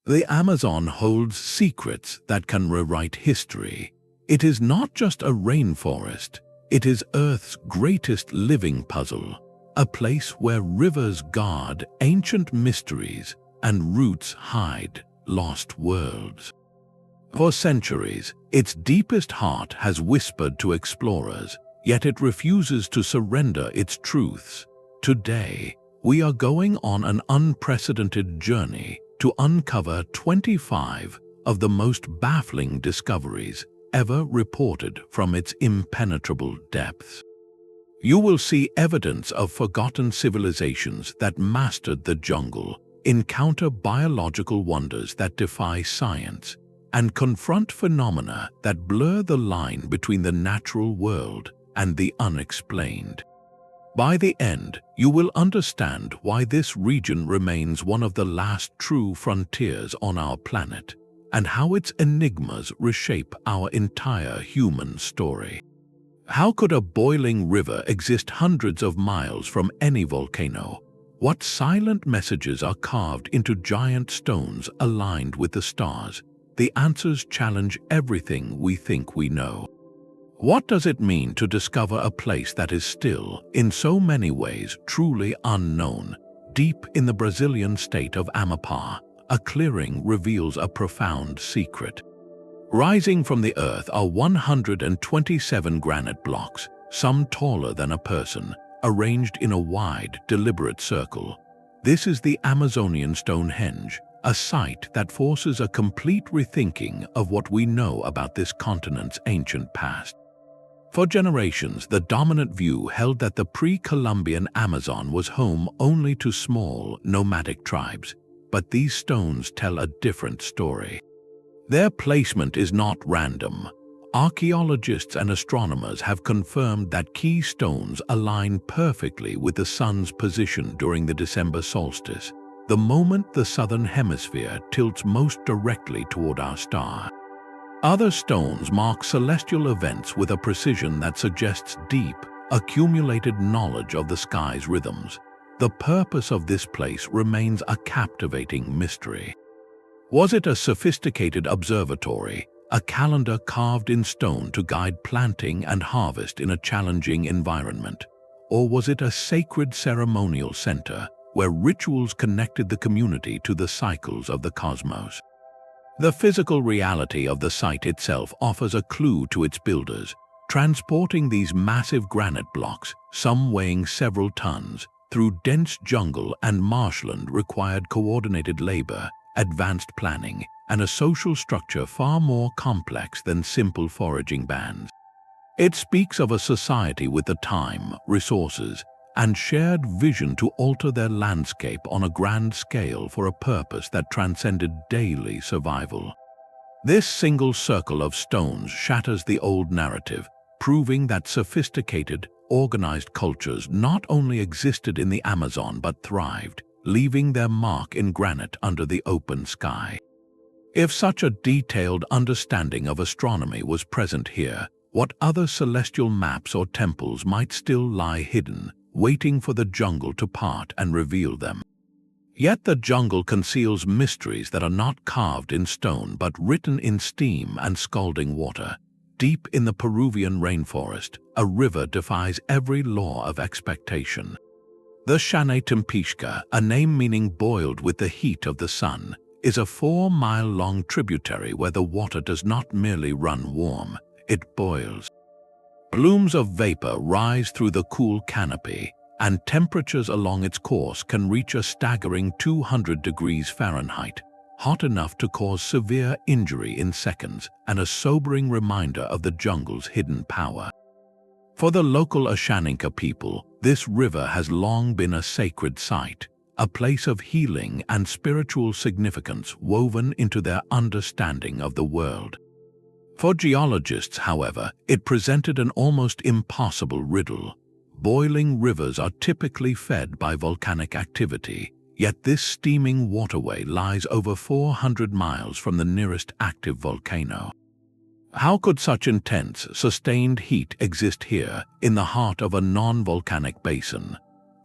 The Amazon holds secrets that can rewrite history. It is not just a rainforest, it is Earth's greatest living puzzle, a place where rivers guard ancient mysteries and roots hide lost worlds. For centuries, its deepest heart has whispered to explorers, yet it refuses to surrender its truths. Today, we are going on an unprecedented journey to uncover 25 of the most baffling discoveries ever reported from its impenetrable depths. You will see evidence of forgotten civilizations that mastered the jungle, encounter biological wonders that defy science, and confront phenomena that blur the line between the natural world and the unexplained. By the end, you will understand why this region remains one of the last true frontiers on our planet, and how its enigmas reshape our entire human story. How could a boiling river exist hundreds of miles from any volcano? What silent messages are carved into giant stones aligned with the stars? The answers challenge everything we think we know. What does it mean to discover a place that is still, in so many ways, truly unknown? Deep in the Brazilian state of Amapá, a clearing reveals a profound secret. Rising from the earth are 127 granite blocks, some taller than a person, arranged in a wide, deliberate circle. This is the Amazonian Stonehenge, a site that forces a complete rethinking of what we know about this continent's ancient past. For generations, the dominant view held that the pre-Columbian Amazon was home only to small, nomadic tribes, but these stones tell a different story. Their placement is not random. Archaeologists and astronomers have confirmed that key stones align perfectly with the sun's position during the December solstice, the moment the southern hemisphere tilts most directly toward our star. Other stones mark celestial events with a precision that suggests deep, accumulated knowledge of the sky's rhythms. The purpose of this place remains a captivating mystery. Was it a sophisticated observatory, a calendar carved in stone to guide planting and harvest in a challenging environment? Or was it a sacred ceremonial center where rituals connected the community to the cycles of the cosmos? The physical reality of the site itself offers a clue to its builders. Transporting these massive granite blocks, some weighing several tons, through dense jungle and marshland required coordinated labor, advanced planning, and a social structure far more complex than simple foraging bands. It speaks of a society with the time, resources, and shared vision to alter their landscape on a grand scale for a purpose that transcended daily survival. This single circle of stones shatters the old narrative, proving that sophisticated, organized cultures not only existed in the Amazon but thrived, leaving their mark in granite under the open sky. If such a detailed understanding of astronomy was present here, what other celestial maps or temples might still lie hidden, waiting for the jungle to part and reveal them? Yet the jungle conceals mysteries that are not carved in stone but written in steam and scalding water. Deep in the Peruvian rainforest, a river defies every law of expectation. The Tempishka, a name meaning boiled with the heat of the sun, is a 4-mile-long tributary where the water does not merely run warm, it boils. Plumes of vapor rise through the cool canopy, and temperatures along its course can reach a staggering 200 degrees Fahrenheit, hot enough to cause severe injury in seconds and a sobering reminder of the jungle's hidden power. For the local Ashaninka people, this river has long been a sacred site, a place of healing and spiritual significance woven into their understanding of the world. For geologists, however, it presented an almost impossible riddle. Boiling rivers are typically fed by volcanic activity, yet this steaming waterway lies over 400 miles from the nearest active volcano. How could such intense, sustained heat exist here, in the heart of a non-volcanic basin?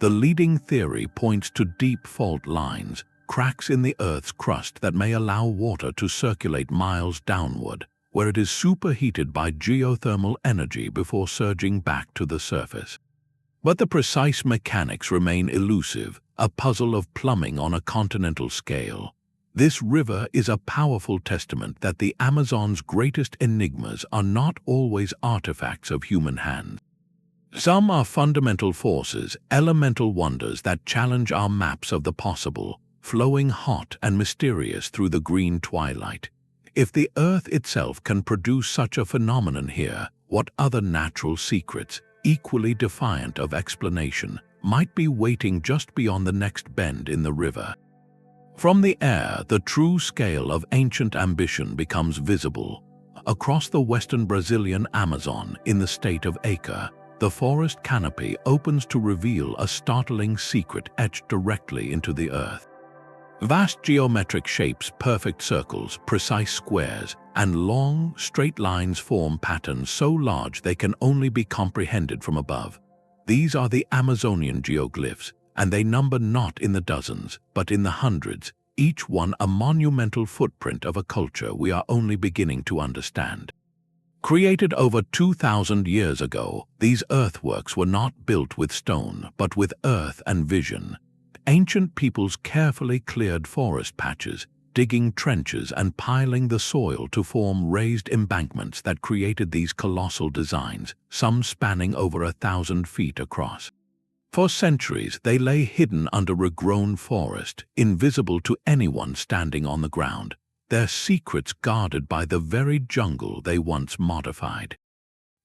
The leading theory points to deep fault lines, cracks in the Earth's crust that may allow water to circulate miles downward, where it is superheated by geothermal energy before surging back to the surface. But the precise mechanics remain elusive, a puzzle of plumbing on a continental scale. This river is a powerful testament that the Amazon's greatest enigmas are not always artifacts of human hands. Some are fundamental forces, elemental wonders that challenge our maps of the possible, flowing hot and mysterious through the green twilight. If the Earth itself can produce such a phenomenon here, what other natural secrets, equally defiant of explanation, might be waiting just beyond the next bend in the river? From the air, the true scale of ancient ambition becomes visible. Across the western Brazilian Amazon, in the state of Acre, the forest canopy opens to reveal a startling secret etched directly into the earth. Vast geometric shapes, perfect circles, precise squares, and long, straight lines form patterns so large they can only be comprehended from above. These are the Amazonian geoglyphs, and they number not in the dozens, but in the hundreds, each one a monumental footprint of a culture we are only beginning to understand. Created over 2,000 years ago, these earthworks were not built with stone, but with earth and vision. Ancient peoples carefully cleared forest patches, digging trenches and piling the soil to form raised embankments that created these colossal designs, some spanning over 1,000 feet across. For centuries, they lay hidden under a grown forest, invisible to anyone standing on the ground, their secrets guarded by the very jungle they once modified.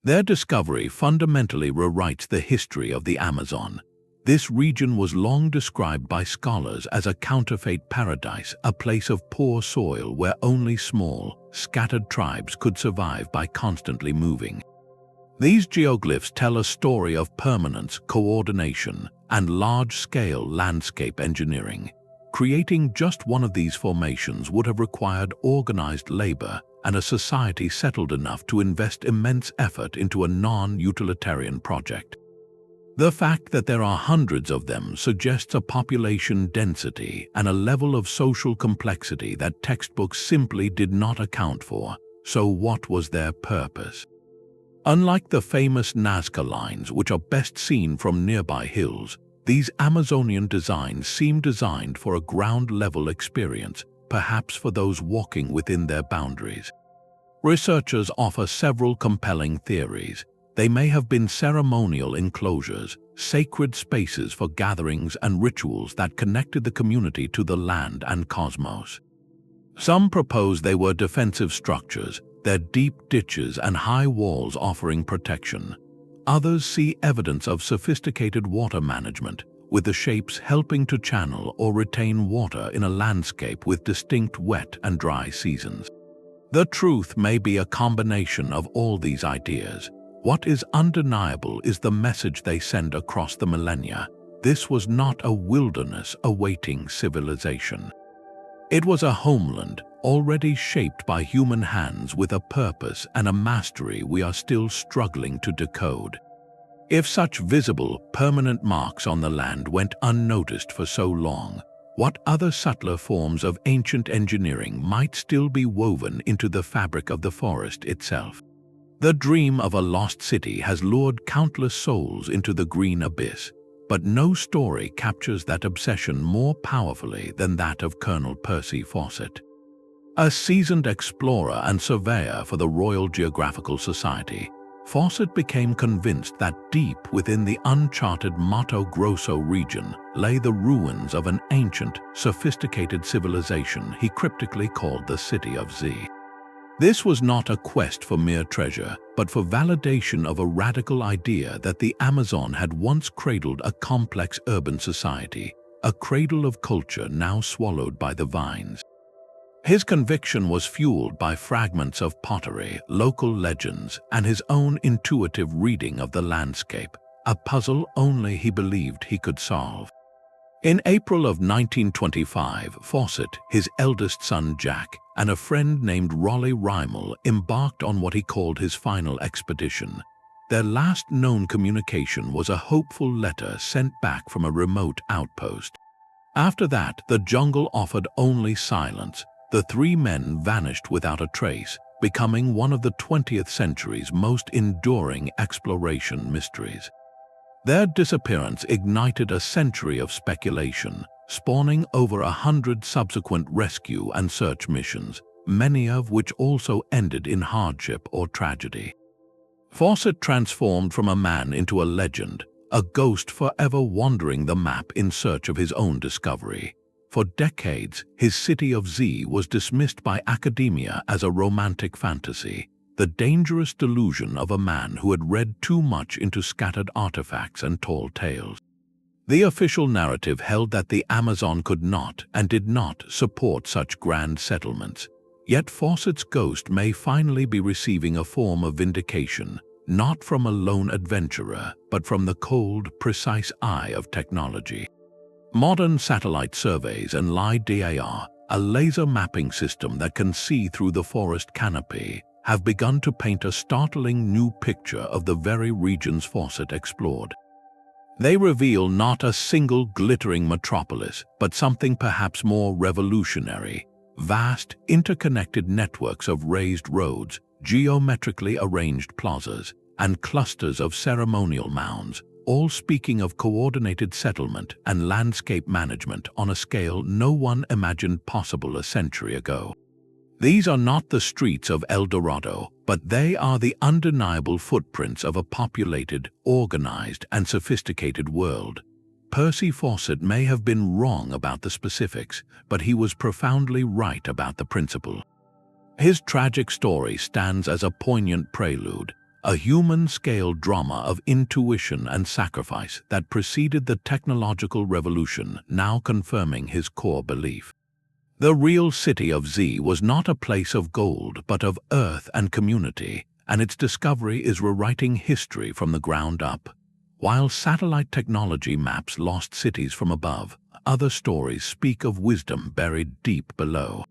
Their discovery fundamentally rewrites the history of the Amazon. This region was long described by scholars as a counterfeit paradise, a place of poor soil where only small, scattered tribes could survive by constantly moving. These geoglyphs tell a story of permanence, coordination, and large-scale landscape engineering. Creating just one of these formations would have required organized labor and a society settled enough to invest immense effort into a non-utilitarian project. The fact that there are hundreds of them suggests a population density and a level of social complexity that textbooks simply did not account for. So what was their purpose? Unlike the famous Nazca lines, which are best seen from nearby hills, these Amazonian designs seem designed for a ground-level experience, perhaps for those walking within their boundaries. Researchers offer several compelling theories. They may have been ceremonial enclosures, sacred spaces for gatherings and rituals that connected the community to the land and cosmos. Some propose they were defensive structures, their deep ditches and high walls offering protection. Others see evidence of sophisticated water management, with the shapes helping to channel or retain water in a landscape with distinct wet and dry seasons. The truth may be a combination of all these ideas. What is undeniable is the message they send across the millennia. This was not a wilderness awaiting civilization. It was a homeland, already shaped by human hands with a purpose and a mastery we are still struggling to decode. If such visible, permanent marks on the land went unnoticed for so long, what other subtler forms of ancient engineering might still be woven into the fabric of the forest itself? The dream of a lost city has lured countless souls into the green abyss, but no story captures that obsession more powerfully than that of Colonel Percy Fawcett. A seasoned explorer and surveyor for the Royal Geographical Society, Fawcett became convinced that deep within the uncharted Mato Grosso region lay the ruins of an ancient, sophisticated civilization he cryptically called the City of Z. This was not a quest for mere treasure, but for validation of a radical idea that the Amazon had once cradled a complex urban society, a cradle of culture now swallowed by the vines. His conviction was fueled by fragments of pottery, local legends, and his own intuitive reading of the landscape, a puzzle only he believed he could solve. In April of 1925, Fawcett, his eldest son Jack, and a friend named Raleigh Rymel embarked on what he called his final expedition. Their last known communication was a hopeful letter sent back from a remote outpost. After that, the jungle offered only silence. The three men vanished without a trace, becoming one of the 20th century's most enduring exploration mysteries. Their disappearance ignited a century of speculation, spawning over 100 subsequent rescue and search missions, many of which also ended in hardship or tragedy. Fawcett transformed from a man into a legend, a ghost forever wandering the map in search of his own discovery. For decades, his city of Z was dismissed by academia as a romantic fantasy, the dangerous delusion of a man who had read too much into scattered artifacts and tall tales. The official narrative held that the Amazon could not and did not support such grand settlements. Yet Fawcett's ghost may finally be receiving a form of vindication, not from a lone adventurer, but from the cold, precise eye of technology. Modern satellite surveys and LiDAR, a laser mapping system that can see through the forest canopy, have begun to paint a startling new picture of the very regions Fawcett explored. They reveal not a single glittering metropolis, but something perhaps more revolutionary: vast, interconnected networks of raised roads, geometrically arranged plazas, and clusters of ceremonial mounds, all speaking of coordinated settlement and landscape management on a scale no one imagined possible a century ago. These are not the streets of El Dorado, but they are the undeniable footprints of a populated, organized, and sophisticated world. Percy Fawcett may have been wrong about the specifics, but he was profoundly right about the principle. His tragic story stands as a poignant prelude, a human-scale drama of intuition and sacrifice that preceded the technological revolution, now confirming his core belief. The real city of Z was not a place of gold, but of earth and community, and its discovery is rewriting history from the ground up. While satellite technology maps lost cities from above, other stories speak of wisdom buried deep below.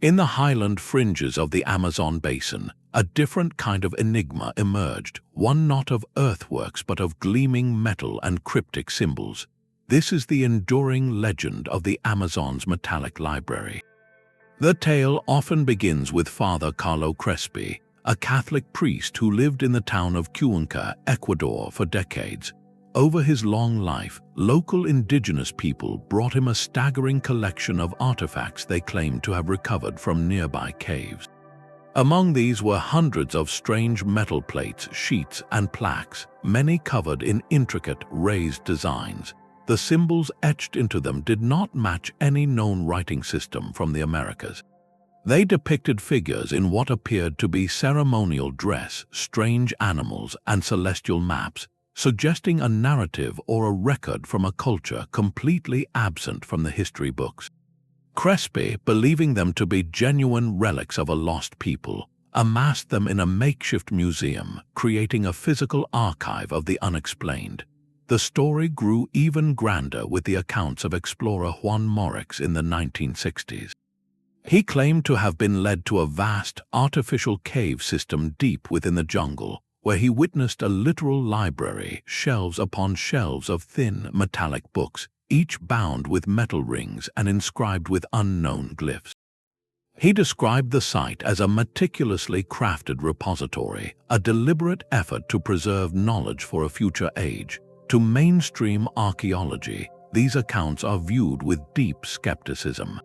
In the highland fringes of the Amazon basin, a different kind of enigma emerged, one not of earthworks but of gleaming metal and cryptic symbols. This is the enduring legend of the Amazon's metallic library. The tale often begins with Father Carlo Crespi, a Catholic priest who lived in the town of Cuenca, Ecuador, for decades. Over his long life, local indigenous people brought him a staggering collection of artifacts they claimed to have recovered from nearby caves. Among these were hundreds of strange metal plates, sheets, and plaques, many covered in intricate, raised designs. The symbols etched into them did not match any known writing system from the Americas. They depicted figures in what appeared to be ceremonial dress, strange animals, and celestial maps, suggesting a narrative or a record from a culture completely absent from the history books. Crespi, believing them to be genuine relics of a lost people, amassed them in a makeshift museum, creating a physical archive of the unexplained. The story grew even grander with the accounts of explorer Juan Morix in the 1960s. He claimed to have been led to a vast, artificial cave system deep within the jungle, where he witnessed a literal library, shelves upon shelves of thin, metallic books, each bound with metal rings and inscribed with unknown glyphs. He described the site as a meticulously crafted repository, a deliberate effort to preserve knowledge for a future age. To mainstream archaeology, these accounts are viewed with deep skepticism.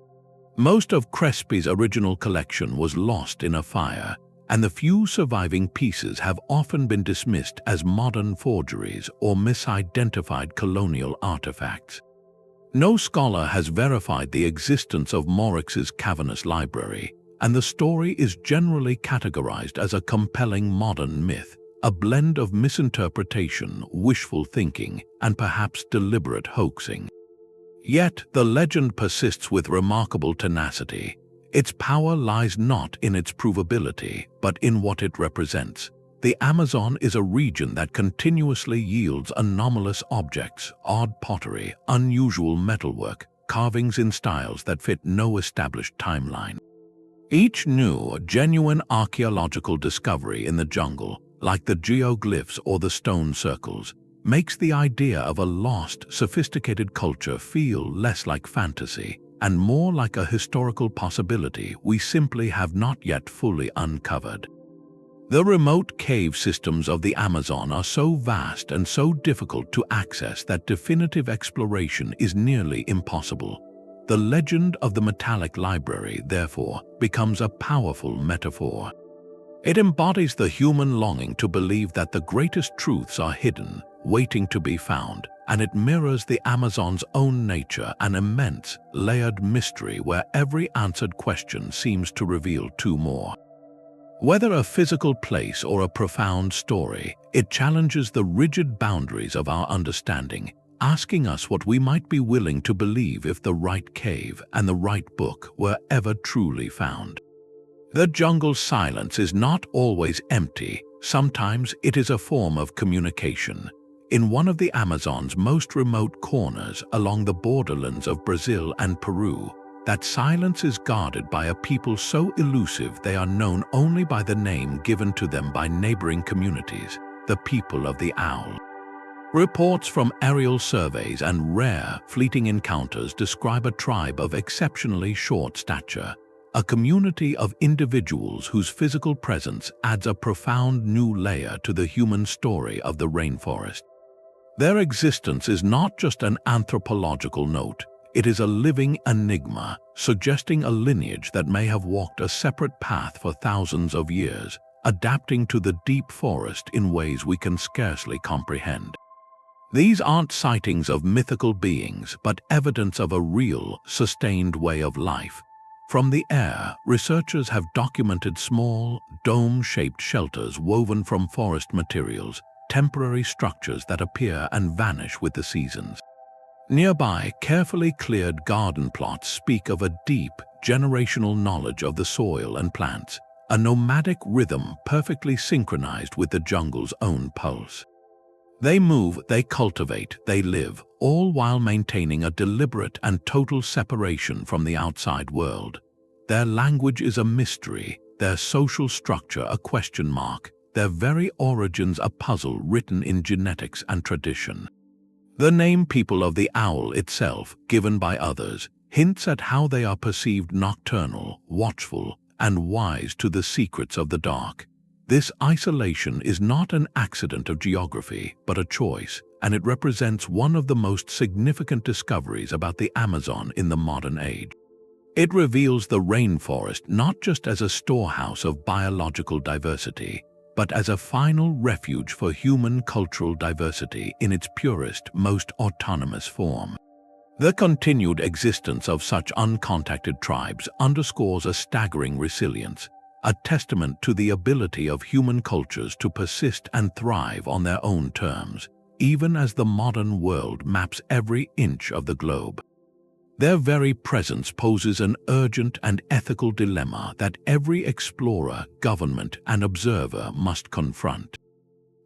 Most of Crespi's original collection was lost in a fire, and the few surviving pieces have often been dismissed as modern forgeries or misidentified colonial artifacts. No scholar has verified the existence of Morix's cavernous library, and the story is generally categorized as a compelling modern myth, a blend of misinterpretation, wishful thinking, and perhaps deliberate hoaxing. Yet the legend persists with remarkable tenacity. Its power lies not in its provability, but in what it represents. The Amazon is a region that continuously yields anomalous objects, odd pottery, unusual metalwork, carvings in styles that fit no established timeline. Each new, genuine archaeological discovery in the jungle, like the geoglyphs or the stone circles, makes the idea of a lost, sophisticated culture feel less like fantasy and more like a historical possibility we simply have not yet fully uncovered. The remote cave systems of the Amazon are so vast and so difficult to access that definitive exploration is nearly impossible. The legend of the metallic library, therefore, becomes a powerful metaphor. It embodies the human longing to believe that the greatest truths are hidden, waiting to be found, and it mirrors the Amazon's own nature, an immense, layered mystery where every answered question seems to reveal two more. Whether a physical place or a profound story, it challenges the rigid boundaries of our understanding, asking us what we might be willing to believe if the right cave and the right book were ever truly found. The jungle's silence is not always empty. Sometimes it is a form of communication. In one of the Amazon's most remote corners along the borderlands of Brazil and Peru, that silence is guarded by a people so elusive they are known only by the name given to them by neighboring communities, the people of the owl. Reports from aerial surveys and rare, fleeting encounters describe a tribe of exceptionally short stature, a community of individuals whose physical presence adds a profound new layer to the human story of the rainforest. Their existence is not just an anthropological note, it is a living enigma, suggesting a lineage that may have walked a separate path for thousands of years, adapting to the deep forest in ways we can scarcely comprehend. These aren't sightings of mythical beings, but evidence of a real, sustained way of life. From the air, researchers have documented small, dome-shaped shelters woven from forest materials, temporary structures that appear and vanish with the seasons. Nearby, carefully cleared garden plots speak of a deep, generational knowledge of the soil and plants, a nomadic rhythm perfectly synchronized with the jungle's own pulse. They move, they cultivate, they live, all while maintaining a deliberate and total separation from the outside world. Their language is a mystery, their social structure a question mark, their very origins a puzzle written in genetics and tradition. The name People of the Owl itself, given by others, hints at how they are perceived nocturnal, watchful, and wise to the secrets of the dark. This isolation is not an accident of geography, but a choice, and it represents one of the most significant discoveries about the Amazon in the modern age. It reveals the rainforest not just as a storehouse of biological diversity, but as a final refuge for human cultural diversity in its purest, most autonomous form. The continued existence of such uncontacted tribes underscores a staggering resilience, a testament to the ability of human cultures to persist and thrive on their own terms, even as the modern world maps every inch of the globe. Their very presence poses an urgent and ethical dilemma that every explorer, government, and observer must confront.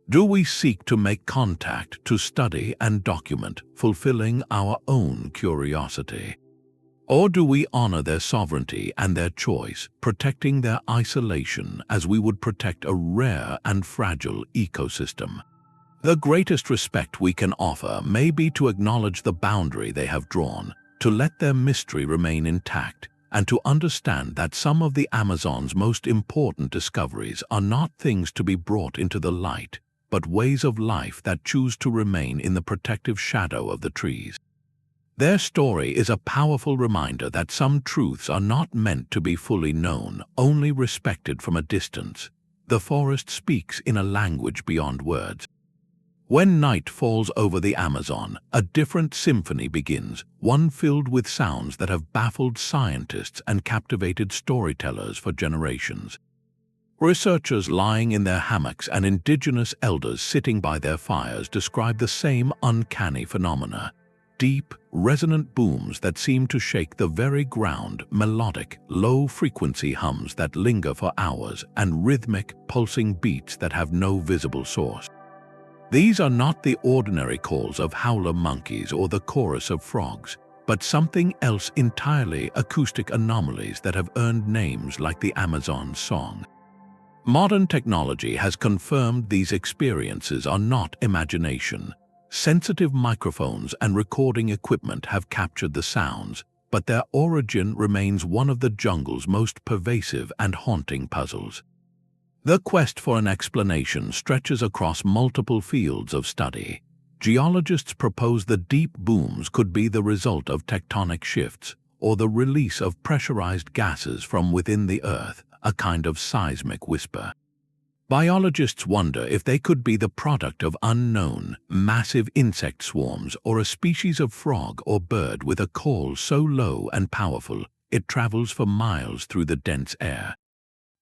Do we seek to make contact, to study and document, fulfilling our own curiosity? Or do we honor their sovereignty and their choice, protecting their isolation as we would protect a rare and fragile ecosystem? The greatest respect we can offer may be to acknowledge the boundary they have drawn, to let their mystery remain intact, and to understand that some of the Amazon's most important discoveries are not things to be brought into the light, but ways of life that choose to remain in the protective shadow of the trees. Their story is a powerful reminder that some truths are not meant to be fully known, only respected from a distance. The forest speaks in a language beyond words. When night falls over the Amazon, a different symphony begins, one filled with sounds that have baffled scientists and captivated storytellers for generations. Researchers lying in their hammocks and indigenous elders sitting by their fires describe the same uncanny phenomena. Deep, resonant booms that seem to shake the very ground, melodic, low-frequency hums that linger for hours, and rhythmic, pulsing beats that have no visible source. These are not the ordinary calls of howler monkeys or the chorus of frogs, but something else entirely: acoustic anomalies that have earned names like the Amazon song. Modern technology has confirmed these experiences are not imagination. Sensitive microphones and recording equipment have captured the sounds, but their origin remains one of the jungle's most pervasive and haunting puzzles. The quest for an explanation stretches across multiple fields of study. Geologists propose the deep booms could be the result of tectonic shifts or the release of pressurized gases from within the Earth, a kind of seismic whisper. Biologists wonder if they could be the product of unknown, massive insect swarms or a species of frog or bird with a call so low and powerful it travels for miles through the dense air.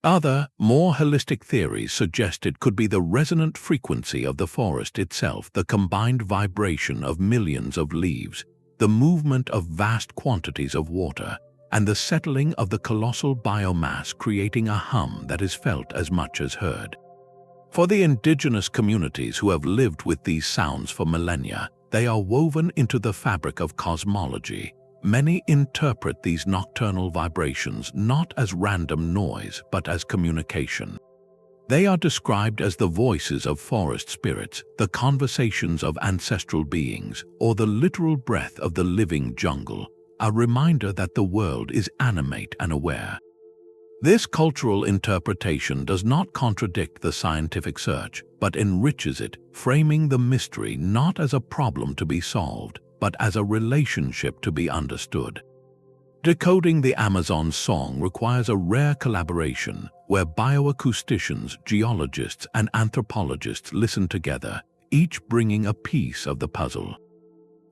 Other, more holistic theories suggest it could be the resonant frequency of the forest itself, the combined vibration of millions of leaves, the movement of vast quantities of water, and the settling of the colossal biomass, creating a hum that is felt as much as heard. For the indigenous communities who have lived with these sounds for millennia, they are woven into the fabric of cosmology. Many interpret these nocturnal vibrations not as random noise, but as communication. They are described as the voices of forest spirits, the conversations of ancestral beings, or the literal breath of the living jungle, a reminder that the world is animate and aware. This cultural interpretation does not contradict the scientific search, but enriches it, framing the mystery not as a problem to be solved, but as a relationship to be understood. Decoding the Amazon's song requires a rare collaboration where bioacousticians, geologists, and anthropologists listen together, each bringing a piece of the puzzle.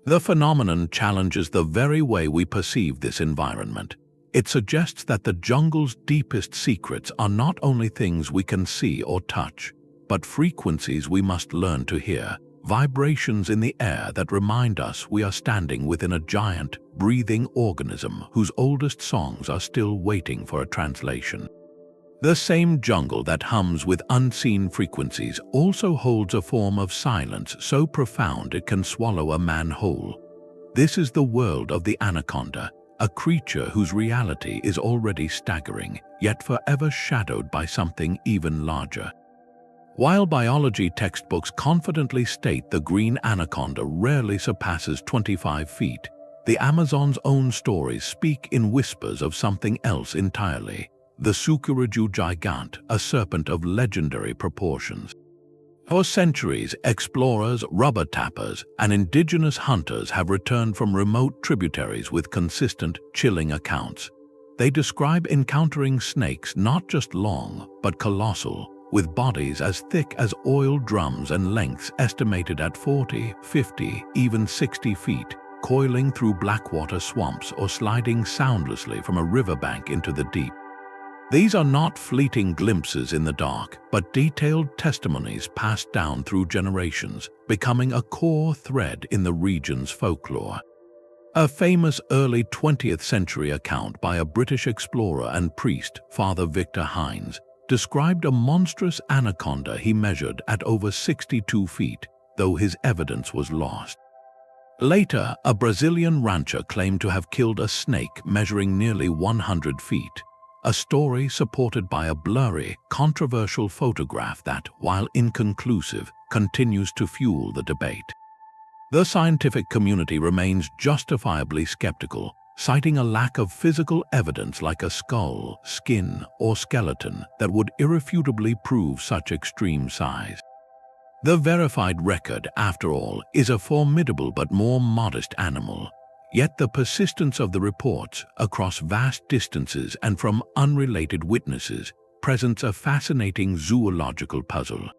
The phenomenon challenges the very way we perceive this environment. It suggests that the jungle's deepest secrets are not only things we can see or touch, but frequencies we must learn to hear, vibrations in the air that remind us we are standing within a giant, breathing organism whose oldest songs are still waiting for a translation. The same jungle that hums with unseen frequencies also holds a form of silence so profound it can swallow a man whole. This is the world of the Anaconda, a creature whose reality is already staggering, yet forever shadowed by something even larger. While biology textbooks confidently state the green anaconda rarely surpasses 25 feet, the Amazon's own stories speak in whispers of something else entirely, the Sucuraju gigant, a serpent of legendary proportions. For centuries, explorers, rubber tappers, and indigenous hunters have returned from remote tributaries with consistent, chilling accounts. They describe encountering snakes not just long, but colossal, with bodies as thick as oil drums and lengths estimated at 40, 50, even 60 feet, coiling through blackwater swamps or sliding soundlessly from a riverbank into the deep. These are not fleeting glimpses in the dark, but detailed testimonies passed down through generations, becoming a core thread in the region's folklore. A famous early 20th century account by a British explorer and priest, Father Victor Hines, described a monstrous anaconda he measured at over 62 feet, though his evidence was lost. Later, a Brazilian rancher claimed to have killed a snake measuring nearly 100 feet, a story supported by a blurry, controversial photograph that, while inconclusive, continues to fuel the debate. The scientific community remains justifiably skeptical, citing a lack of physical evidence like a skull, skin, or skeleton that would irrefutably prove such extreme size. The verified record, after all, is a formidable but more modest animal, yet the persistence of the reports across vast distances and from unrelated witnesses presents a fascinating zoological puzzle.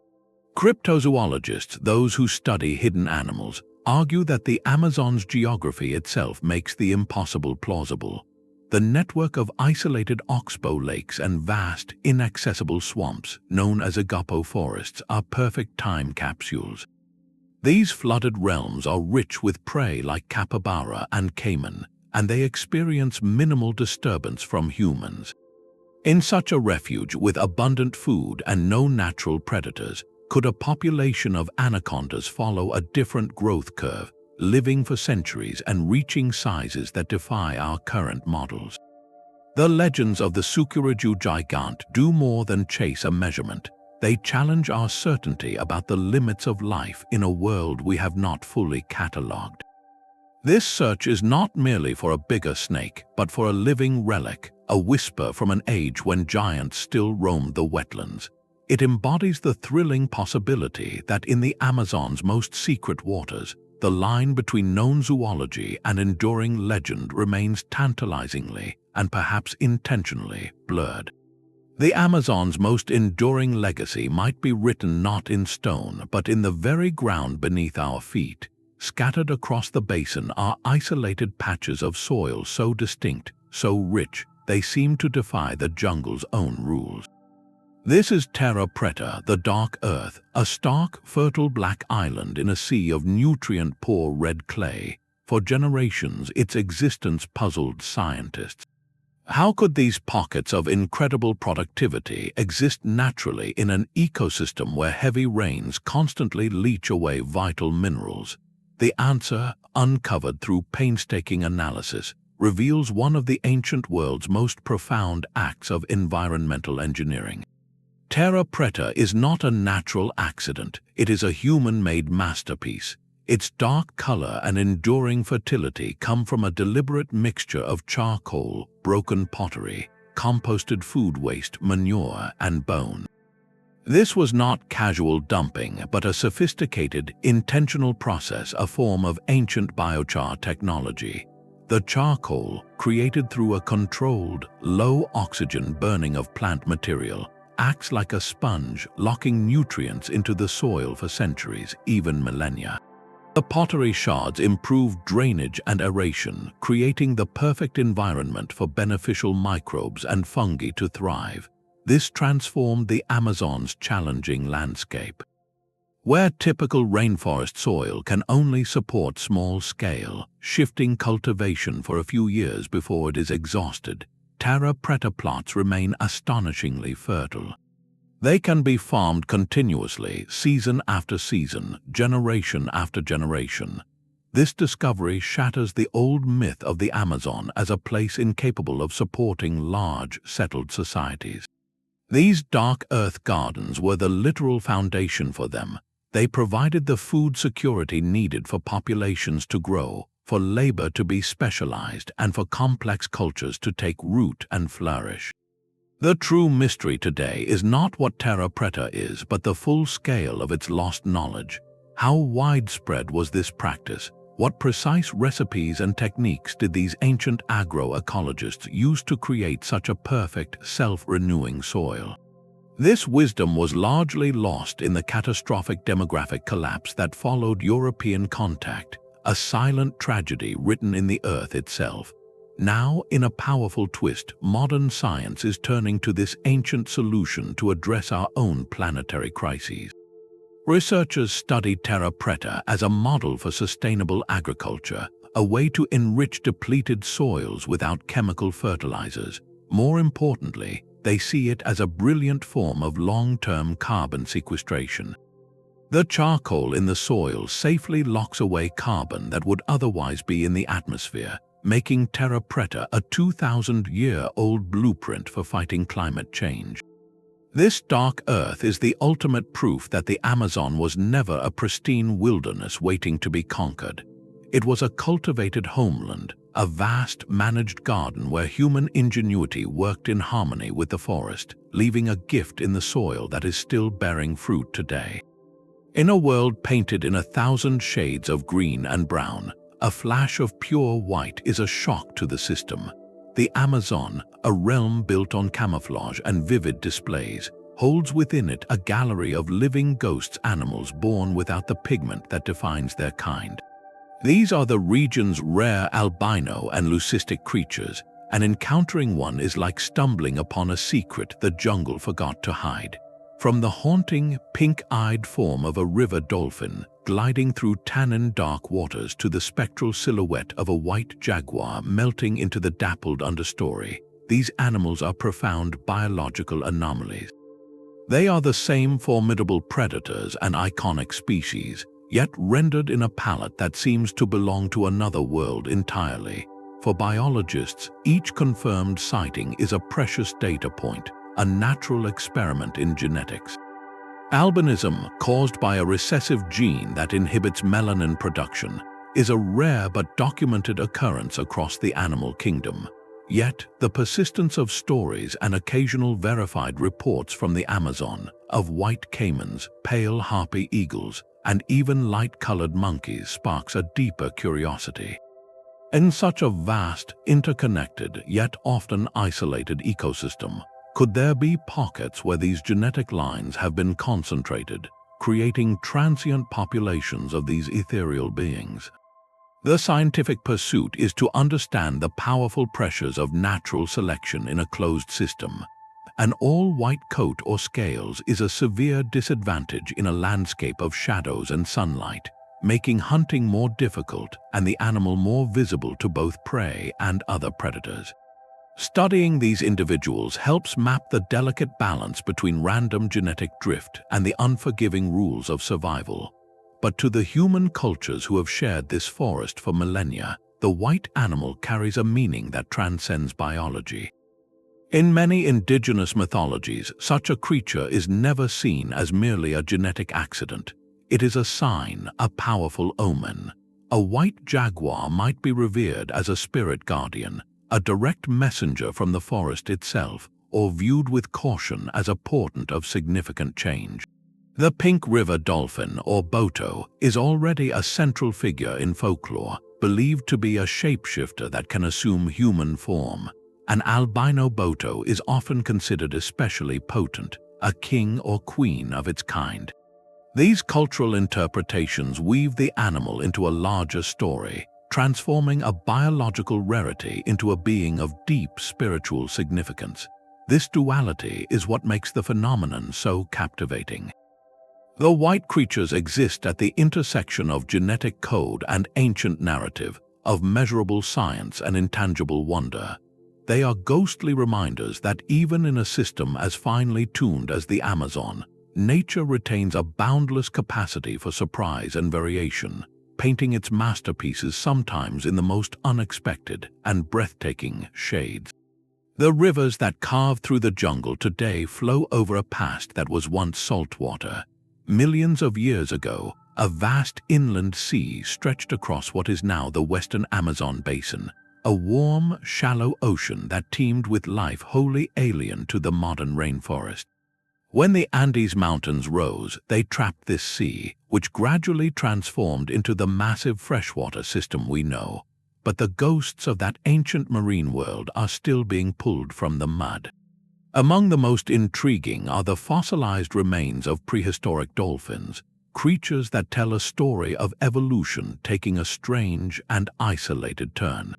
Cryptozoologists, those who study hidden animals, argue that the Amazon's geography itself makes the impossible plausible. The network of isolated oxbow lakes and vast, inaccessible swamps, known as agapo forests, are perfect time capsules. These flooded realms are rich with prey like capybara and caiman, and they experience minimal disturbance from humans. In such a refuge with abundant food and no natural predators, could a population of anacondas follow a different growth curve, living for centuries and reaching sizes that defy our current models? The legends of the Sucuraju gigant do more than chase a measurement. They challenge our certainty about the limits of life in a world we have not fully catalogued. This search is not merely for a bigger snake, but for a living relic, a whisper from an age when giants still roamed the wetlands. It embodies the thrilling possibility that in the Amazon's most secret waters, the line between known zoology and enduring legend remains tantalizingly and perhaps intentionally blurred. The Amazon's most enduring legacy might be written not in stone but in the very ground beneath our feet. Scattered across the basin are isolated patches of soil so distinct, so rich, they seem to defy the jungle's own rules. This is Terra Preta, the dark earth, a stark, fertile black island in a sea of nutrient-poor red clay. For generations, its existence puzzled scientists. How could these pockets of incredible productivity exist naturally in an ecosystem where heavy rains constantly leach away vital minerals? The answer, uncovered through painstaking analysis, reveals one of the ancient world's most profound acts of environmental engineering. Terra Preta is not a natural accident, it is a human-made masterpiece. Its dark color and enduring fertility come from a deliberate mixture of charcoal, broken pottery, composted food waste, manure, and bone. This was not casual dumping, but a sophisticated, intentional process, a form of ancient biochar technology. The charcoal, created through a controlled, low-oxygen burning of plant material, acts like a sponge, locking nutrients into the soil for centuries, even millennia. The pottery shards improve drainage and aeration, creating the perfect environment for beneficial microbes and fungi to thrive. This transformed the Amazon's challenging landscape. Where typical rainforest soil can only support small-scale, shifting cultivation for a few years before it is exhausted, Terra Preta plots remain astonishingly fertile. They can be farmed continuously, season after season, generation after generation. This discovery shatters the old myth of the Amazon as a place incapable of supporting large, settled societies. These dark earth gardens were the literal foundation for them. They provided the food security needed for populations to grow, for labor to be specialized, and for complex cultures to take root and flourish. The true mystery today is not what Terra Preta is, but the full scale of its lost knowledge. How widespread was this practice? What precise recipes and techniques did these ancient agroecologists use to create such a perfect, self-renewing soil? This wisdom was largely lost in the catastrophic demographic collapse that followed European contact, a silent tragedy written in the earth itself. Now, in a powerful twist, modern science is turning to this ancient solution to address our own planetary crises. Researchers study Terra Preta as a model for sustainable agriculture, a way to enrich depleted soils without chemical fertilizers. More importantly, they see it as a brilliant form of long-term carbon sequestration. The charcoal in the soil safely locks away carbon that would otherwise be in the atmosphere, making Terra Preta a 2,000-year-old blueprint for fighting climate change. This dark earth is the ultimate proof that the Amazon was never a pristine wilderness waiting to be conquered. It was a cultivated homeland, a vast, managed garden where human ingenuity worked in harmony with the forest, leaving a gift in the soil that is still bearing fruit today. In a world painted in 1,000 shades of green and brown, a flash of pure white is a shock to the system. The Amazon, a realm built on camouflage and vivid displays, holds within it a gallery of living ghosts, animals born without the pigment that defines their kind. These are the region's rare albino and leucistic creatures, and encountering one is like stumbling upon a secret the jungle forgot to hide. From the haunting, pink-eyed form of a river dolphin gliding through tannin-dark waters to the spectral silhouette of a white jaguar melting into the dappled understory, these animals are profound biological anomalies. They are the same formidable predators and iconic species, yet rendered in a palette that seems to belong to another world entirely. For biologists, each confirmed sighting is a precious data point, a natural experiment in genetics. Albinism, caused by a recessive gene that inhibits melanin production, is a rare but documented occurrence across the animal kingdom. Yet, the persistence of stories and occasional verified reports from the Amazon of white caimans, pale harpy eagles, and even light-colored monkeys sparks a deeper curiosity. In such a vast, interconnected, yet often isolated ecosystem, could there be pockets where these genetic lines have been concentrated, creating transient populations of these ethereal beings? The scientific pursuit is to understand the powerful pressures of natural selection in a closed system. An all-white coat or scales is a severe disadvantage in a landscape of shadows and sunlight, making hunting more difficult and the animal more visible to both prey and other predators. Studying these individuals helps map the delicate balance between random genetic drift and the unforgiving rules of survival. But to the human cultures who have shared this forest for millennia, the white animal carries a meaning that transcends biology. In many indigenous mythologies, such a creature is never seen as merely a genetic accident. It is a sign, a powerful omen. A white jaguar might be revered as a spirit guardian, a direct messenger from the forest itself, or viewed with caution as a portent of significant change. The pink river dolphin, or boto, is already a central figure in folklore, believed to be a shapeshifter that can assume human form. An albino boto is often considered especially potent, a king or queen of its kind. These cultural interpretations weave the animal into a larger story, transforming a biological rarity into a being of deep spiritual significance. This duality is what makes the phenomenon so captivating. The white creatures exist at the intersection of genetic code and ancient narrative, of measurable science and intangible wonder. They are ghostly reminders that even in a system as finely tuned as the Amazon, nature retains a boundless capacity for surprise and variation, painting its masterpieces sometimes in the most unexpected and breathtaking shades. The rivers that carve through the jungle today flow over a past that was once saltwater. Millions of years ago, a vast inland sea stretched across what is now the western Amazon basin, a warm, shallow ocean that teemed with life wholly alien to the modern rainforest. When the Andes Mountains rose, they trapped this sea, which gradually transformed into the massive freshwater system we know. But the ghosts of that ancient marine world are still being pulled from the mud. Among the most intriguing are the fossilized remains of prehistoric dolphins, creatures that tell a story of evolution taking a strange and isolated turn.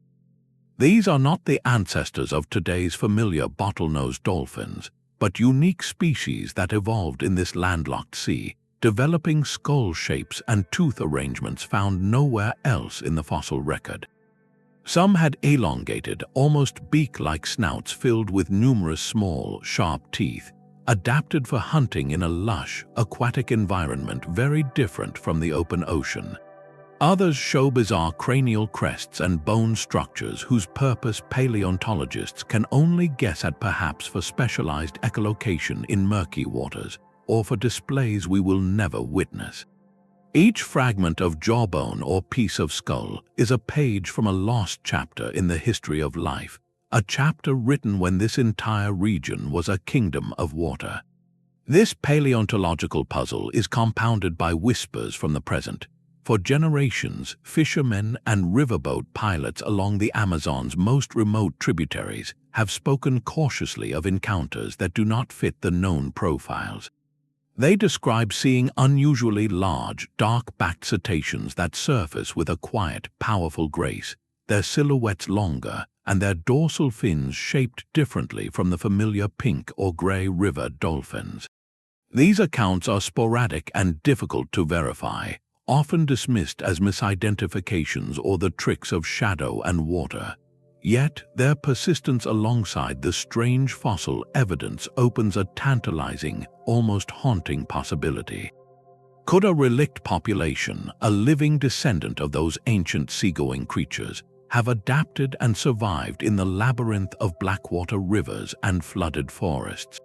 These are not the ancestors of today's familiar bottlenose dolphins, but unique species that evolved in this landlocked sea, developing skull shapes and tooth arrangements found nowhere else in the fossil record. Some had elongated, almost beak-like snouts filled with numerous small, sharp teeth, adapted for hunting in a lush, aquatic environment very different from the open ocean. Others show bizarre cranial crests and bone structures whose purpose paleontologists can only guess at, perhaps for specialized echolocation in murky waters, or for displays we will never witness. Each fragment of jawbone or piece of skull is a page from a lost chapter in the history of life, a chapter written when this entire region was a kingdom of water. This paleontological puzzle is compounded by whispers from the present. For generations, fishermen and riverboat pilots along the Amazon's most remote tributaries have spoken cautiously of encounters that do not fit the known profiles. They describe seeing unusually large, dark-backed cetaceans that surface with a quiet, powerful grace, their silhouettes longer, and their dorsal fins shaped differently from the familiar pink or gray river dolphins. These accounts are sporadic and difficult to verify, often dismissed as misidentifications or the tricks of shadow and water. Yet, their persistence alongside the strange fossil evidence opens a tantalizing, almost haunting possibility. Could a relict population, a living descendant of those ancient seagoing creatures, have adapted and survived in the labyrinth of blackwater rivers and flooded forests?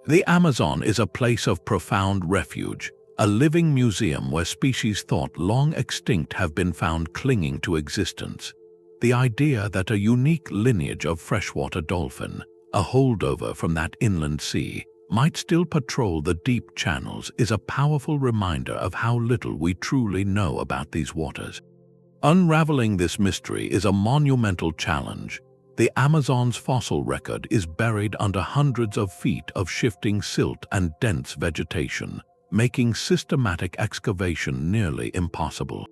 The Amazon is a place of profound refuge, a living museum where species thought long extinct have been found clinging to existence. The idea that a unique lineage of freshwater dolphin, a holdover from that inland sea, might still patrol the deep channels is a powerful reminder of how little we truly know about these waters. Unraveling this mystery is a monumental challenge. The Amazon's fossil record is buried under hundreds of feet of shifting silt and dense vegetation, making systematic excavation nearly impossible.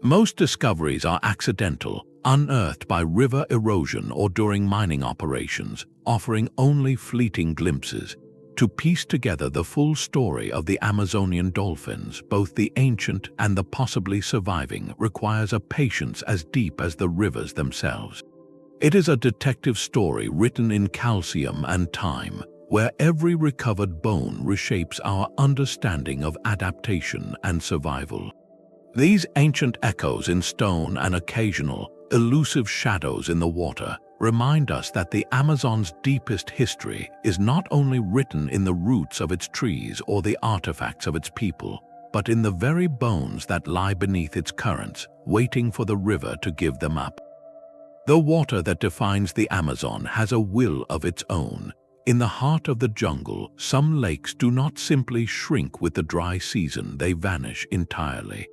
Most discoveries are accidental, unearthed by river erosion or during mining operations, offering only fleeting glimpses. To piece together the full story of the Amazonian dolphins, both the ancient and the possibly surviving, requires a patience as deep as the rivers themselves. It is a detective story written in calcium and time, where every recovered bone reshapes our understanding of adaptation and survival. These ancient echoes in stone and occasional, elusive shadows in the water remind us that the Amazon's deepest history is not only written in the roots of its trees or the artifacts of its people, but in the very bones that lie beneath its currents, waiting for the river to give them up. The water that defines the Amazon has a will of its own. In the heart of the jungle, some lakes do not simply shrink with the dry season, they vanish entirely.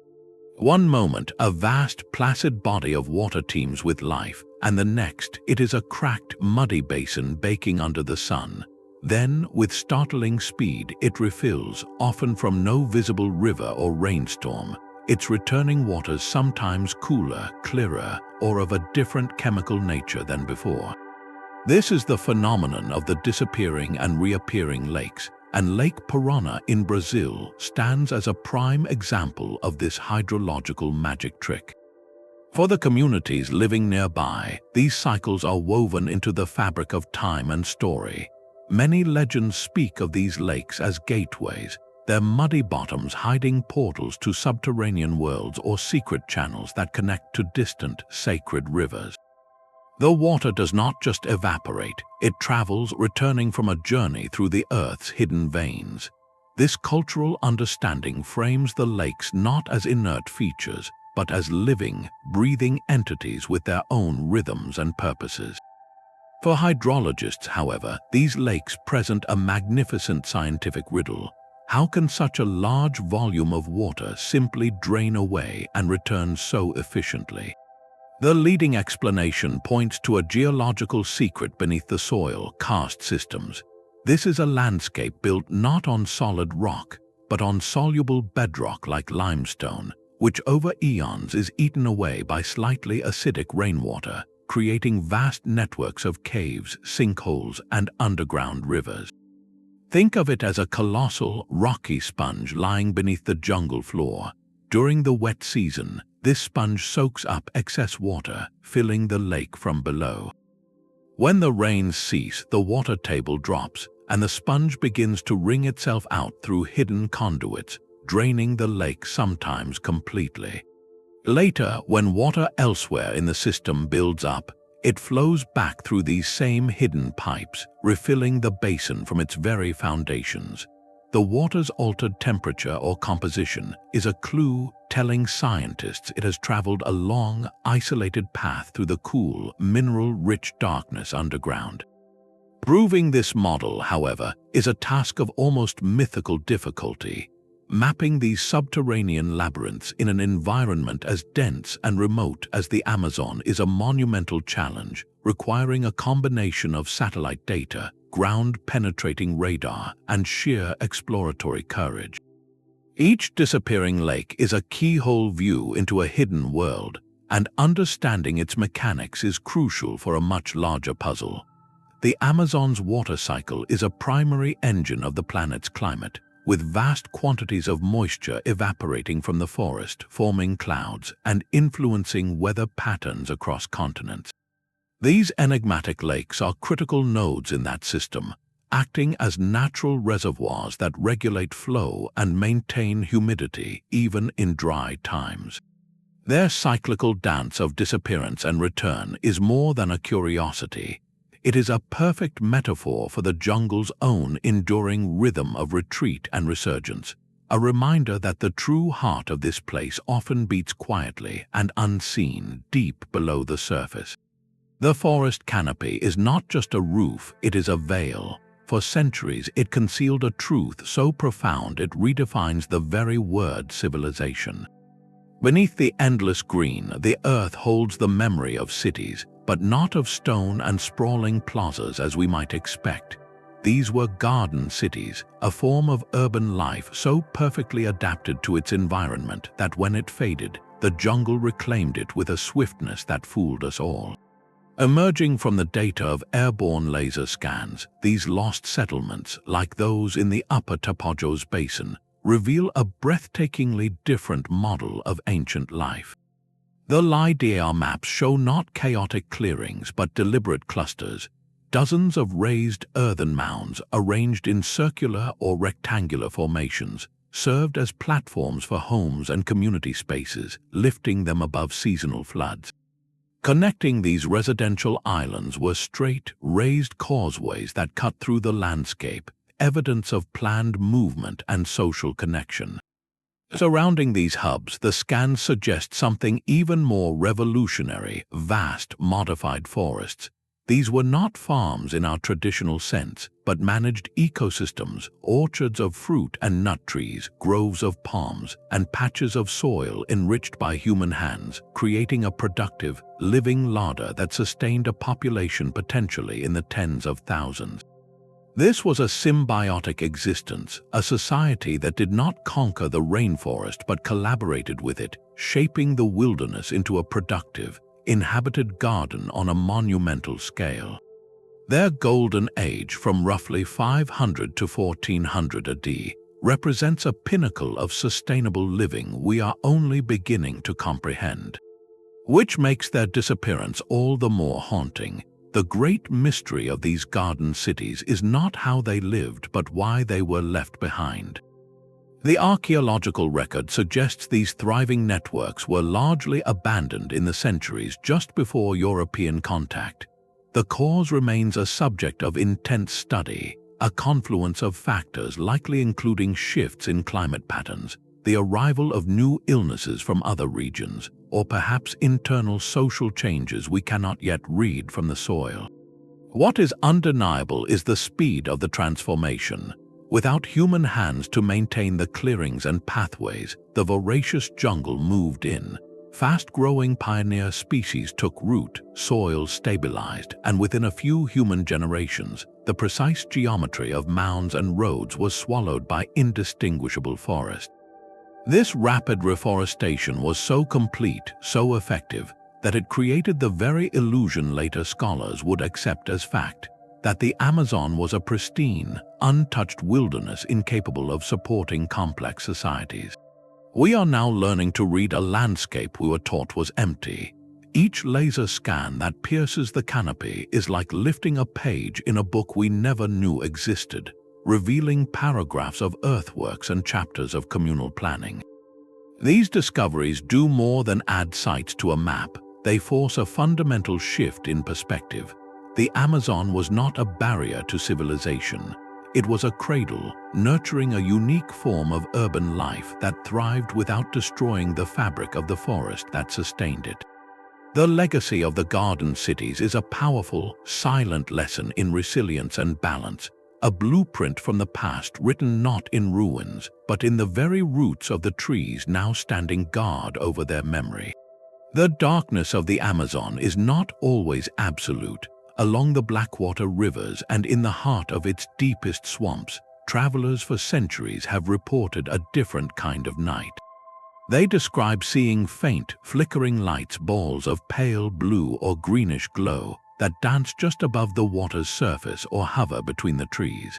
One moment, a vast, placid body of water teems with life, and the next, it is a cracked, muddy basin baking under the sun. Then, with startling speed, it refills, often from no visible river or rainstorm, its returning waters sometimes cooler, clearer, or of a different chemical nature than before. This is the phenomenon of the disappearing and reappearing lakes, and Lake Parana in Brazil stands as a prime example of this hydrological magic trick. For the communities living nearby, these cycles are woven into the fabric of time and story. Many legends speak of these lakes as gateways, their muddy bottoms hiding portals to subterranean worlds or secret channels that connect to distant, sacred rivers. The water does not just evaporate, it travels, returning from a journey through the Earth's hidden veins. This cultural understanding frames the lakes not as inert features, but as living, breathing entities with their own rhythms and purposes. For hydrologists, however, these lakes present a magnificent scientific riddle. How can such a large volume of water simply drain away and return so efficiently? The leading explanation points to a geological secret beneath the soil: karst systems. This is a landscape built not on solid rock, but on soluble bedrock like limestone, which over eons is eaten away by slightly acidic rainwater, creating vast networks of caves, sinkholes, and underground rivers. Think of it as a colossal, rocky sponge lying beneath the jungle floor. During the wet season, this sponge soaks up excess water, filling the lake from below. When the rains cease, the water table drops, and the sponge begins to wring itself out through hidden conduits, draining the lake sometimes completely. Later, when water elsewhere in the system builds up, it flows back through these same hidden pipes, refilling the basin from its very foundations. The water's altered temperature or composition is a clue telling scientists it has traveled a long, isolated path through the cool, mineral-rich darkness underground. Proving this model, however, is a task of almost mythical difficulty. Mapping these subterranean labyrinths in an environment as dense and remote as the Amazon is a monumental challenge, requiring a combination of satellite data, ground-penetrating radar, and sheer exploratory courage. Each disappearing lake is a keyhole view into a hidden world, and understanding its mechanics is crucial for a much larger puzzle. The Amazon's water cycle is a primary engine of the planet's climate, with vast quantities of moisture evaporating from the forest, forming clouds, and influencing weather patterns across continents. These enigmatic lakes are critical nodes in that system, acting as natural reservoirs that regulate flow and maintain humidity even in dry times. Their cyclical dance of disappearance and return is more than a curiosity. It is a perfect metaphor for the jungle's own enduring rhythm of retreat and resurgence, a reminder that the true heart of this place often beats quietly and unseen deep below the surface. The forest canopy is not just a roof, it is a veil. For centuries, it concealed a truth so profound it redefines the very word civilization. Beneath the endless green, the earth holds the memory of cities, but not of stone and sprawling plazas as we might expect. These were garden cities, a form of urban life so perfectly adapted to its environment that when it faded, the jungle reclaimed it with a swiftness that fooled us all. Emerging from the data of airborne laser scans, these lost settlements, like those in the upper Tapajos Basin, reveal a breathtakingly different model of ancient life. The LiDAR maps show not chaotic clearings but deliberate clusters, dozens of raised earthen mounds arranged in circular or rectangular formations, served as platforms for homes and community spaces, lifting them above seasonal floods. Connecting these residential islands were straight, raised causeways that cut through the landscape, evidence of planned movement and social connection. Surrounding these hubs, the scans suggest something even more revolutionary: vast, modified forests. These were not farms in our traditional sense, but managed ecosystems, orchards of fruit and nut trees, groves of palms, and patches of soil enriched by human hands, creating a productive, living larder that sustained a population potentially in the tens of thousands. This was a symbiotic existence, a society that did not conquer the rainforest but collaborated with it, shaping the wilderness into a productive, inhabited garden on a monumental scale. Their golden age, from roughly 500 to 1400 AD, represents a pinnacle of sustainable living we are only beginning to comprehend. Which makes their disappearance all the more haunting. The great mystery of these garden cities is not how they lived but why they were left behind. The archaeological record suggests these thriving networks were largely abandoned in the centuries just before European contact. The cause remains a subject of intense study, a confluence of factors likely including shifts in climate patterns, the arrival of new illnesses from other regions, or perhaps internal social changes we cannot yet read from the soil. What is undeniable is the speed of the transformation. Without human hands to maintain the clearings and pathways, the voracious jungle moved in. Fast-growing pioneer species took root, soil stabilized, and within a few human generations, the precise geometry of mounds and roads was swallowed by indistinguishable forest. This rapid reforestation was so complete, so effective, that it created the very illusion later scholars would accept as fact, that the Amazon was a pristine, untouched wilderness incapable of supporting complex societies. We are now learning to read a landscape we were taught was empty. Each laser scan that pierces the canopy is like lifting a page in a book we never knew existed, revealing paragraphs of earthworks and chapters of communal planning. These discoveries do more than add sites to a map. They force a fundamental shift in perspective. The Amazon was not a barrier to civilization. It was a cradle, nurturing a unique form of urban life that thrived without destroying the fabric of the forest that sustained it. The legacy of the garden cities is a powerful, silent lesson in resilience and balance, a blueprint from the past written not in ruins, but in the very roots of the trees now standing guard over their memory. The darkness of the Amazon is not always absolute. Along the Blackwater rivers and in the heart of its deepest swamps, travelers for centuries have reported a different kind of night. They describe seeing faint, flickering lights, balls of pale blue or greenish glow that dance just above the water's surface or hover between the trees.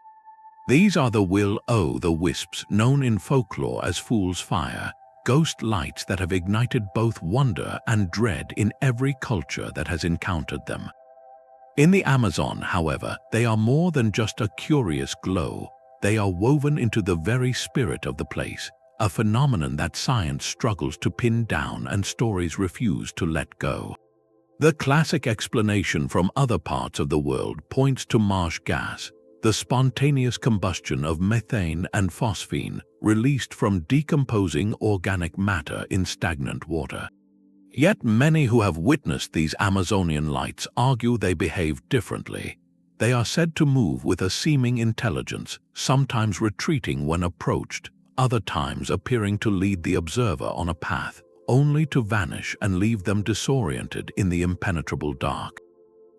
These are the Wisps, known in folklore as Fool's Fire, ghost lights that have ignited both wonder and dread in every culture that has encountered them. In the Amazon, however, they are more than just a curious glow. They are woven into the very spirit of the place, a phenomenon that science struggles to pin down and stories refuse to let go. The classic explanation from other parts of the world points to marsh gas, the spontaneous combustion of methane and phosphine released from decomposing organic matter in stagnant water. Yet many who have witnessed these Amazonian lights argue they behave differently. They are said to move with a seeming intelligence, sometimes retreating when approached, other times appearing to lead the observer on a path, only to vanish and leave them disoriented in the impenetrable dark.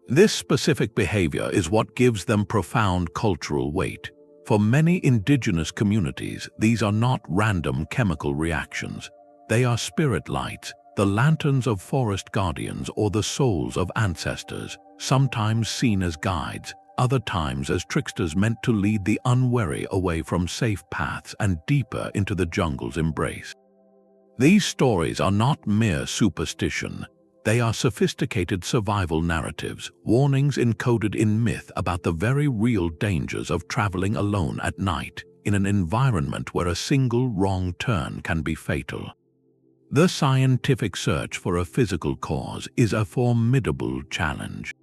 This specific behavior is what gives them profound cultural weight. For many indigenous communities, these are not random chemical reactions. They are spirit lights, the lanterns of forest guardians or the souls of ancestors, sometimes seen as guides, other times as tricksters meant to lead the unwary away from safe paths and deeper into the jungle's embrace. These stories are not mere superstition. They are sophisticated survival narratives, warnings encoded in myth about the very real dangers of traveling alone at night in an environment where a single wrong turn can be fatal. The scientific search for a physical cause is a formidable challenge.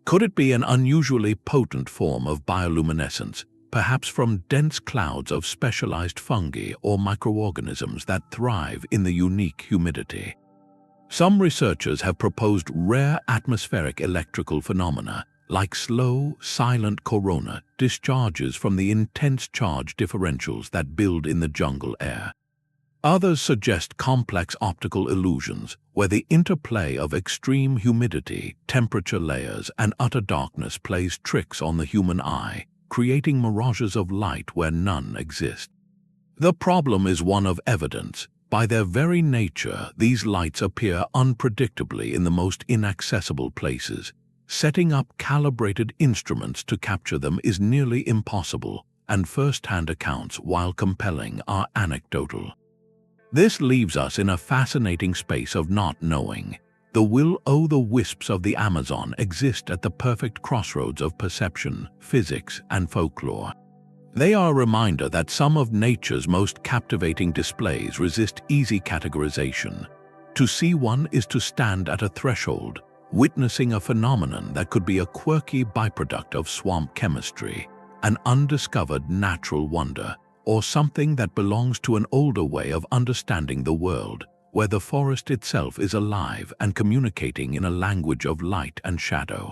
Could it be an unusually potent form of bioluminescence, perhaps from dense clouds of specialized fungi or microorganisms that thrive in the unique humidity? Some researchers have proposed rare atmospheric electrical phenomena, like slow, silent corona discharges from the intense charge differentials that build in the jungle air. Others suggest complex optical illusions, where the interplay of extreme humidity, temperature layers, and utter darkness plays tricks on the human eye, creating mirages of light where none exist. The problem is one of evidence. By their very nature, these lights appear unpredictably in the most inaccessible places. Setting up calibrated instruments to capture them is nearly impossible, and first-hand accounts, while compelling, are anecdotal. This leaves us in a fascinating space of not knowing. The will-o'-the-wisps of the Amazon exist at the perfect crossroads of perception, physics, and folklore. They are a reminder that some of nature's most captivating displays resist easy categorization. To see one is to stand at a threshold, witnessing a phenomenon that could be a quirky byproduct of swamp chemistry, an undiscovered natural wonder, or something that belongs to an older way of understanding the world, where the forest itself is alive and communicating in a language of light and shadow.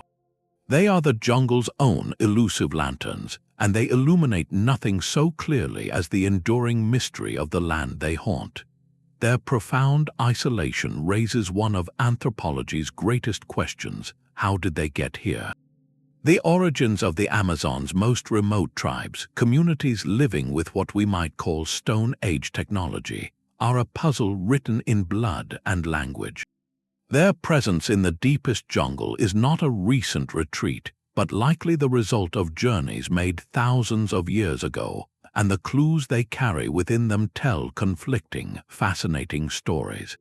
They are the jungle's own elusive lanterns, and they illuminate nothing so clearly as the enduring mystery of the land they haunt. Their profound isolation raises one of anthropology's greatest questions: how did they get here? The origins of the Amazon's most remote tribes, communities living with what we might call Stone Age technology, are a puzzle written in blood and language. Their presence in the deepest jungle is not a recent retreat, but likely the result of journeys made thousands of years ago, and the clues they carry within them tell conflicting, fascinating stories.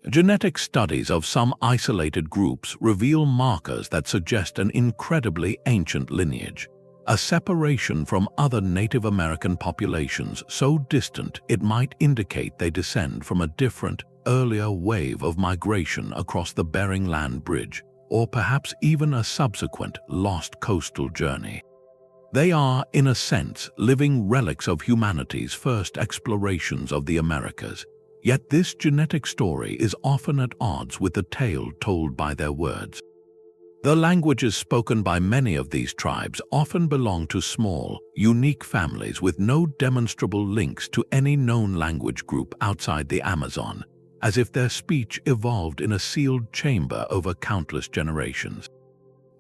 Genetic studies of some isolated groups reveal markers that suggest an incredibly ancient lineage, a separation from other Native American populations so distant it might indicate they descend from a different, earlier wave of migration across the Bering Land Bridge, or perhaps even a subsequent lost coastal journey. They are, in a sense, living relics of humanity's first explorations of the Americas. Yet this genetic story is often at odds with the tale told by their words. The languages spoken by many of these tribes often belong to small, unique families with no demonstrable links to any known language group outside the Amazon, as if their speech evolved in a sealed chamber over countless generations.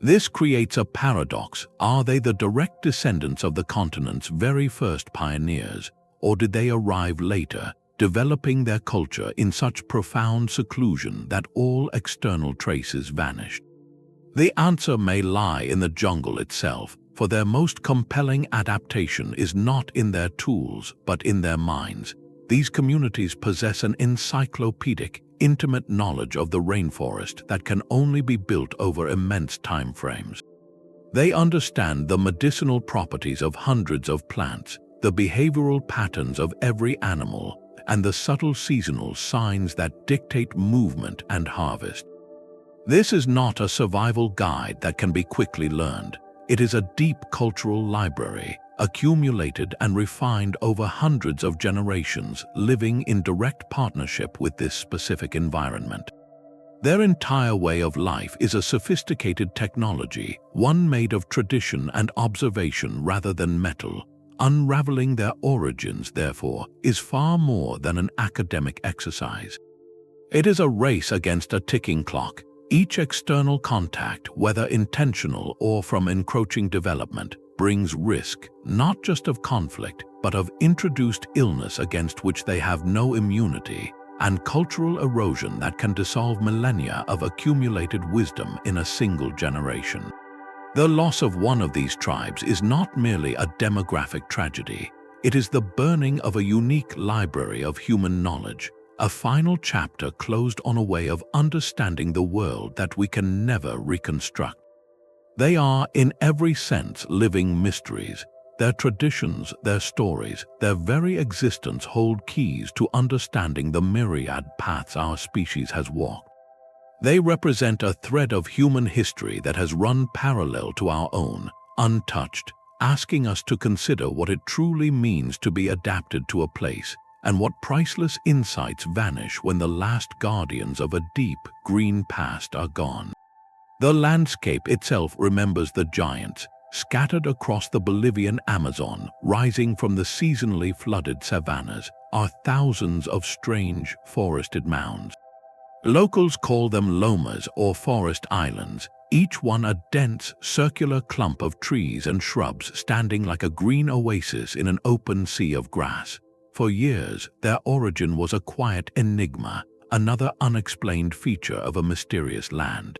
This creates a paradox. Are they the direct descendants of the continent's very first pioneers, or did they arrive later, developing their culture in such profound seclusion that all external traces vanished? The answer may lie in the jungle itself, for their most compelling adaptation is not in their tools but in their minds. These communities possess an encyclopedic, intimate knowledge of the rainforest that can only be built over immense time frames. They understand the medicinal properties of hundreds of plants, the behavioral patterns of every animal, and the subtle seasonal signs that dictate movement and harvest. This is not a survival guide that can be quickly learned. It is a deep cultural library, accumulated and refined over hundreds of generations, living in direct partnership with this specific environment. Their entire way of life is a sophisticated technology, one made of tradition and observation rather than metal. Unraveling their origins, therefore, is far more than an academic exercise. It is a race against a ticking clock. Each external contact, whether intentional or from encroaching development, brings risk, not just of conflict, but of introduced illness against which they have no immunity, and cultural erosion that can dissolve millennia of accumulated wisdom in a single generation. The loss of one of these tribes is not merely a demographic tragedy. It is the burning of a unique library of human knowledge, a final chapter closed on a way of understanding the world that we can never reconstruct. They are, in every sense, living mysteries. Their traditions, their stories, their very existence hold keys to understanding the myriad paths our species has walked. They represent a thread of human history that has run parallel to our own, untouched, asking us to consider what it truly means to be adapted to a place, and what priceless insights vanish when the last guardians of a deep, green past are gone. The landscape itself remembers the giants, scattered across the Bolivian Amazon, rising from the seasonally flooded savannas, are thousands of strange, forested mounds. Locals call them lomas or forest islands, each one a dense, circular clump of trees and shrubs standing like a green oasis in an open sea of grass. For years, their origin was a quiet enigma, another unexplained feature of a mysterious land.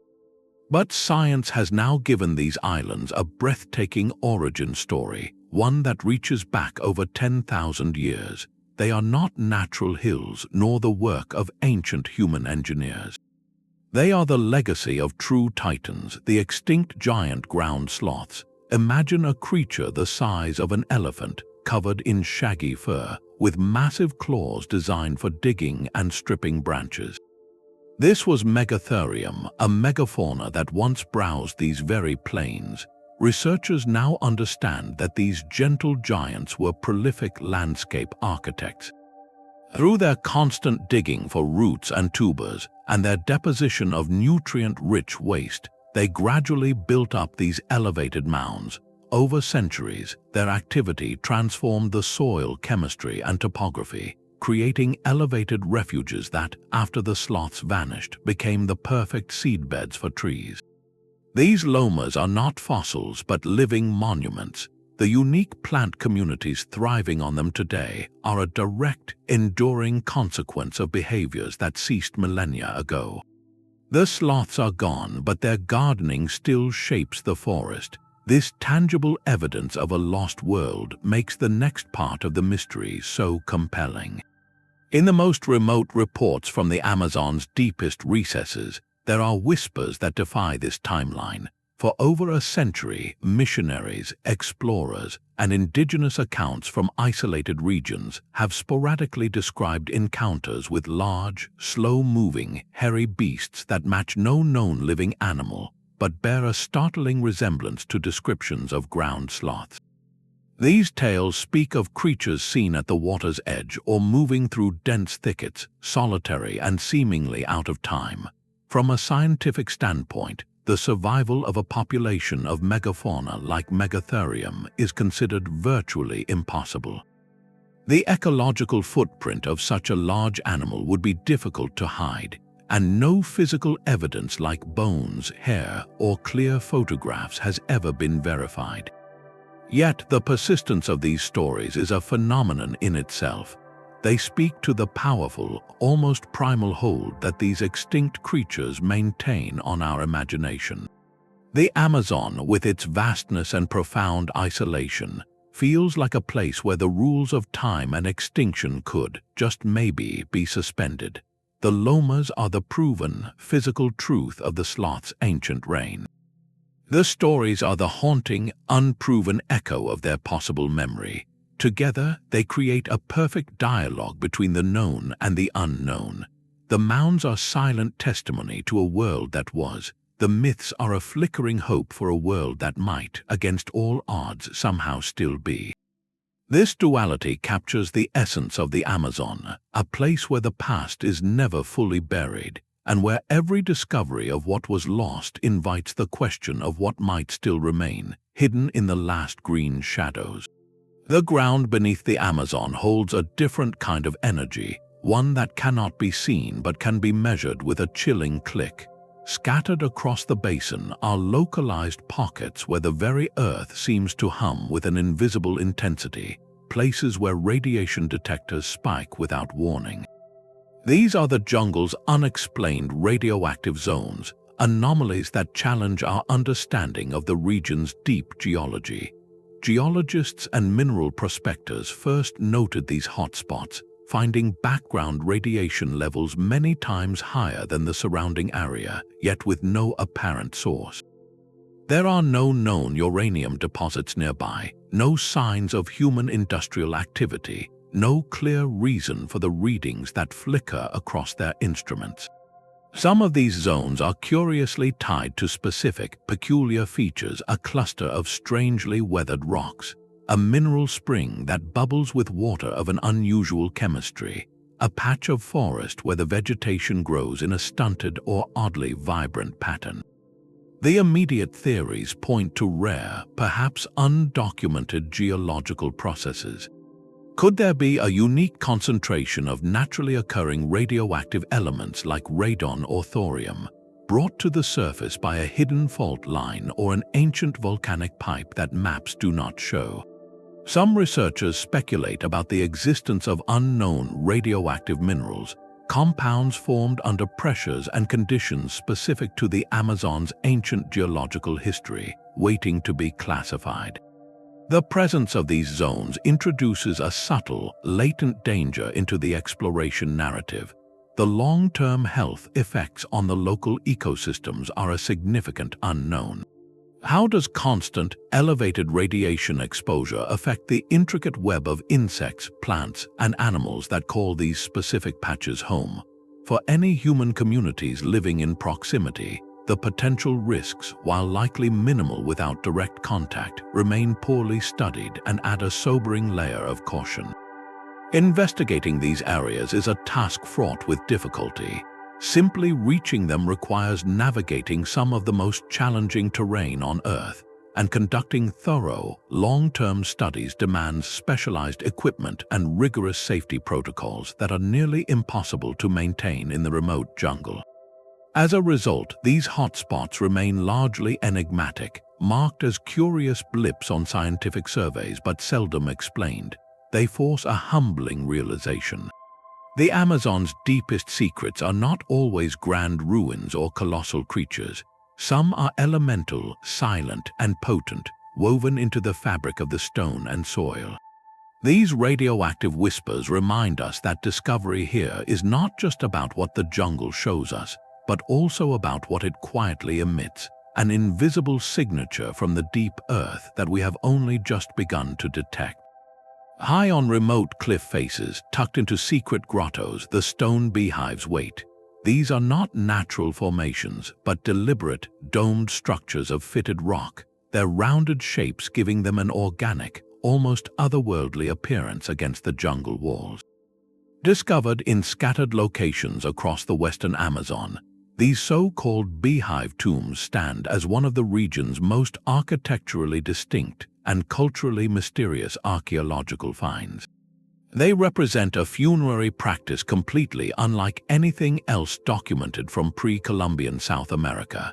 But science has now given these islands a breathtaking origin story, one that reaches back over 10,000 years. They are not natural hills nor the work of ancient human engineers. They are the legacy of true titans, the extinct giant ground sloths. Imagine a creature the size of an elephant, covered in shaggy fur, with massive claws designed for digging and stripping branches. This was Megatherium, a megafauna that once browsed these very plains. Researchers now understand that these gentle giants were prolific landscape architects. Through their constant digging for roots and tubers, and their deposition of nutrient-rich waste, they gradually built up these elevated mounds. Over centuries, their activity transformed the soil chemistry and topography, creating elevated refuges that, after the sloths vanished, became the perfect seedbeds for trees. These lomas are not fossils but living monuments. The unique plant communities thriving on them today are a direct, enduring consequence of behaviors that ceased millennia ago. The sloths are gone, but their gardening still shapes the forest. This tangible evidence of a lost world makes the next part of the mystery so compelling. In the most remote reports from the Amazon's deepest recesses, there are whispers that defy this timeline. For over a century, missionaries, explorers, and indigenous accounts from isolated regions have sporadically described encounters with large, slow-moving, hairy beasts that match no known living animal, but bear a startling resemblance to descriptions of ground sloths. These tales speak of creatures seen at the water's edge or moving through dense thickets, solitary and seemingly out of time. From a scientific standpoint, the survival of a population of megafauna like Megatherium is considered virtually impossible. The ecological footprint of such a large animal would be difficult to hide, and no physical evidence like bones, hair, or clear photographs has ever been verified. Yet the persistence of these stories is a phenomenon in itself. They speak to the powerful, almost primal hold that these extinct creatures maintain on our imagination. The Amazon, with its vastness and profound isolation, feels like a place where the rules of time and extinction could, just maybe, be suspended. The lomas are the proven, physical truth of the sloth's ancient reign. The stories are the haunting, unproven echo of their possible memory. Together, they create a perfect dialogue between the known and the unknown. The mounds are silent testimony to a world that was. The myths are a flickering hope for a world that might, against all odds, somehow still be. This duality captures the essence of the Amazon, a place where the past is never fully buried, and where every discovery of what was lost invites the question of what might still remain, hidden in the last green shadows. The ground beneath the Amazon holds a different kind of energy, one that cannot be seen but can be measured with a chilling click. Scattered across the basin are localized pockets where the very earth seems to hum with an invisible intensity, places where radiation detectors spike without warning. These are the jungle's unexplained radioactive zones, anomalies that challenge our understanding of the region's deep geology. Geologists and mineral prospectors first noted these hotspots, finding background radiation levels many times higher than the surrounding area, yet with no apparent source. There are no known uranium deposits nearby, no signs of human industrial activity, no clear reason for the readings that flicker across their instruments. Some of these zones are curiously tied to specific, peculiar features: a cluster of strangely weathered rocks, a mineral spring that bubbles with water of an unusual chemistry, a patch of forest where the vegetation grows in a stunted or oddly vibrant pattern. The immediate theories point to rare, perhaps undocumented geological processes. Could there be a unique concentration of naturally occurring radioactive elements like radon or thorium, brought to the surface by a hidden fault line or an ancient volcanic pipe that maps do not show? Some researchers speculate about the existence of unknown radioactive minerals, compounds formed under pressures and conditions specific to the Amazon's ancient geological history, waiting to be classified. The presence of these zones introduces a subtle, latent danger into the exploration narrative. The long-term health effects on the local ecosystems are a significant unknown. How does constant, elevated radiation exposure affect the intricate web of insects, plants, and animals that call these specific patches home? For any human communities living in proximity, the potential risks, while likely minimal without direct contact, remain poorly studied and add a sobering layer of caution. Investigating these areas is a task fraught with difficulty. Simply reaching them requires navigating some of the most challenging terrain on Earth, and conducting thorough, long-term studies demands specialized equipment and rigorous safety protocols that are nearly impossible to maintain in the remote jungle. As a result, these hotspots remain largely enigmatic, marked as curious blips on scientific surveys but seldom explained. They force a humbling realization. The Amazon's deepest secrets are not always grand ruins or colossal creatures. Some are elemental, silent, and potent, woven into the fabric of the stone and soil. These radioactive whispers remind us that discovery here is not just about what the jungle shows us, but also about what it quietly emits, an invisible signature from the deep earth that we have only just begun to detect. High on remote cliff faces, tucked into secret grottos, the stone beehives wait. These are not natural formations, but deliberate, domed structures of fitted rock, their rounded shapes giving them an organic, almost otherworldly appearance against the jungle walls. Discovered in scattered locations across the western Amazon, these so-called beehive tombs stand as one of the region's most architecturally distinct and culturally mysterious archaeological finds. They represent a funerary practice completely unlike anything else documented from pre-Columbian South America.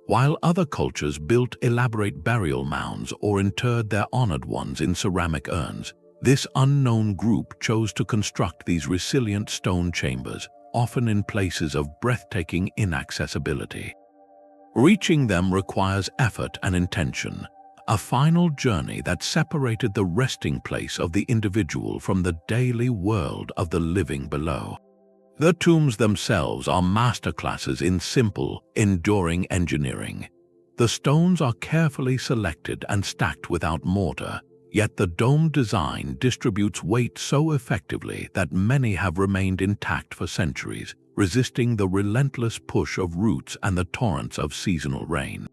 While other cultures built elaborate burial mounds or interred their honored ones in ceramic urns, this unknown group chose to construct these resilient stone chambers, often in places of breathtaking inaccessibility. Reaching them requires effort and intention, a final journey that separated the resting place of the individual from the daily world of the living below. The tombs themselves are masterclasses in simple, enduring engineering. The stones are carefully selected and stacked without mortar, yet the dome design distributes weight so effectively that many have remained intact for centuries, resisting the relentless push of roots and the torrents of seasonal rain.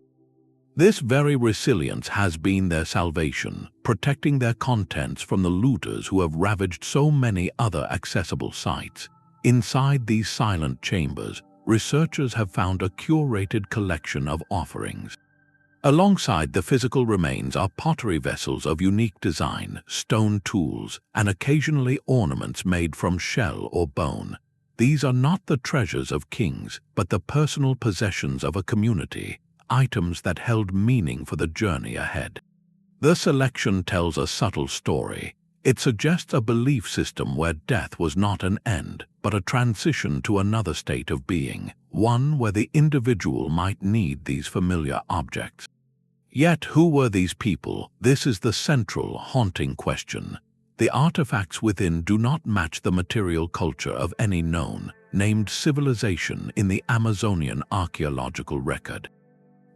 This very resilience has been their salvation, protecting their contents from the looters who have ravaged so many other accessible sites. Inside these silent chambers, researchers have found a curated collection of offerings. Alongside the physical remains are pottery vessels of unique design, stone tools, and occasionally ornaments made from shell or bone. These are not the treasures of kings, but the personal possessions of a community, items that held meaning for the journey ahead. The selection tells a subtle story. It suggests a belief system where death was not an end, but a transition to another state of being, one where the individual might need these familiar objects. Yet who were these people? This is the central, haunting question. The artifacts within do not match the material culture of any known, named civilization in the Amazonian archaeological record.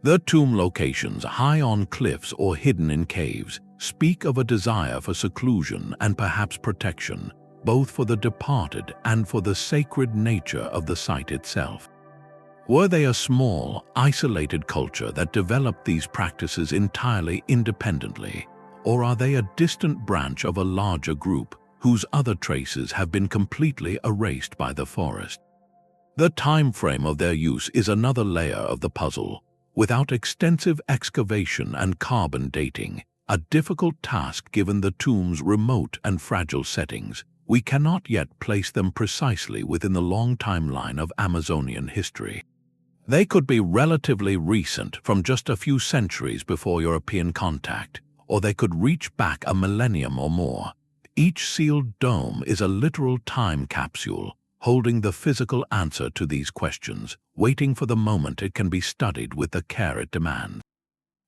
The tomb locations, high on cliffs or hidden in caves, speak of a desire for seclusion and perhaps protection, both for the departed and for the sacred nature of the site itself. Were they a small, isolated culture that developed these practices entirely independently, or are they a distant branch of a larger group whose other traces have been completely erased by the forest? The time frame of their use is another layer of the puzzle. Without extensive excavation and carbon dating, a difficult task given the tomb's remote and fragile settings, we cannot yet place them precisely within the long timeline of Amazonian history. They could be relatively recent, from just a few centuries before European contact, or they could reach back a millennium or more. Each sealed dome is a literal time capsule, holding the physical answer to these questions, waiting for the moment it can be studied with the care it demands.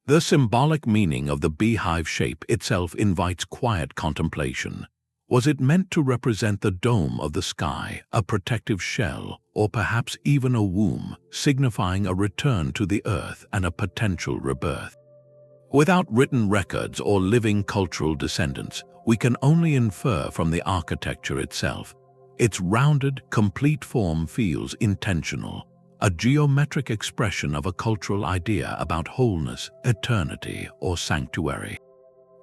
The symbolic meaning of the beehive shape itself invites quiet contemplation. Was it meant to represent the dome of the sky, a protective shell, or perhaps even a womb, signifying a return to the earth and a potential rebirth? Without written records or living cultural descendants, we can only infer from the architecture itself. Its rounded, complete form feels intentional, a geometric expression of a cultural idea about wholeness, eternity, or sanctuary.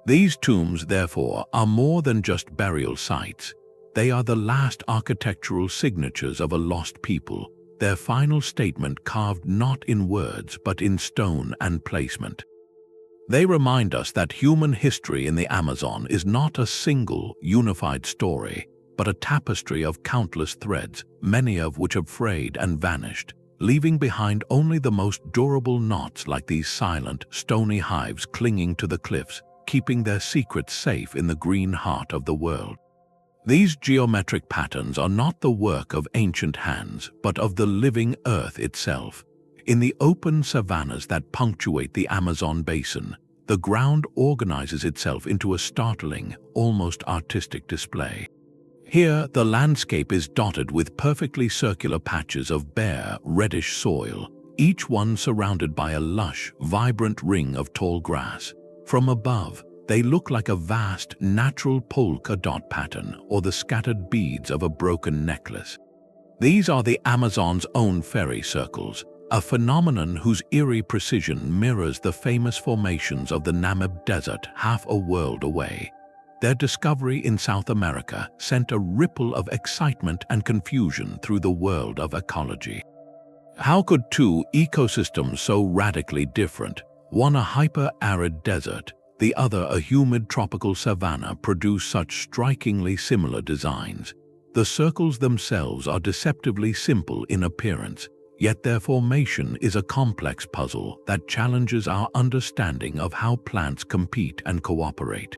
These tombs, therefore, are more than just burial sites. They are the last architectural signatures of a lost people, their final statement carved not in words but in stone and placement. They remind us that human history in the Amazon is not a single, unified story, but a tapestry of countless threads, many of which have frayed and vanished, leaving behind only the most durable knots like these silent, stony hives clinging to the cliffs, keeping their secrets safe in the green heart of the world. These geometric patterns are not the work of ancient hands, but of the living earth itself. In the open savannas that punctuate the Amazon basin, the ground organizes itself into a startling, almost artistic display. Here, the landscape is dotted with perfectly circular patches of bare, reddish soil, each one surrounded by a lush, vibrant ring of tall grass. From above, they look like a vast, natural polka dot pattern or the scattered beads of a broken necklace. These are the Amazon's own fairy circles, a phenomenon whose eerie precision mirrors the famous formations of the Namib Desert half a world away. Their discovery in South America sent a ripple of excitement and confusion through the world of ecology. How could two ecosystems so radically different, one a hyper-arid desert, the other a humid tropical savanna, produce such strikingly similar designs? The circles themselves are deceptively simple in appearance, yet their formation is a complex puzzle that challenges our understanding of how plants compete and cooperate.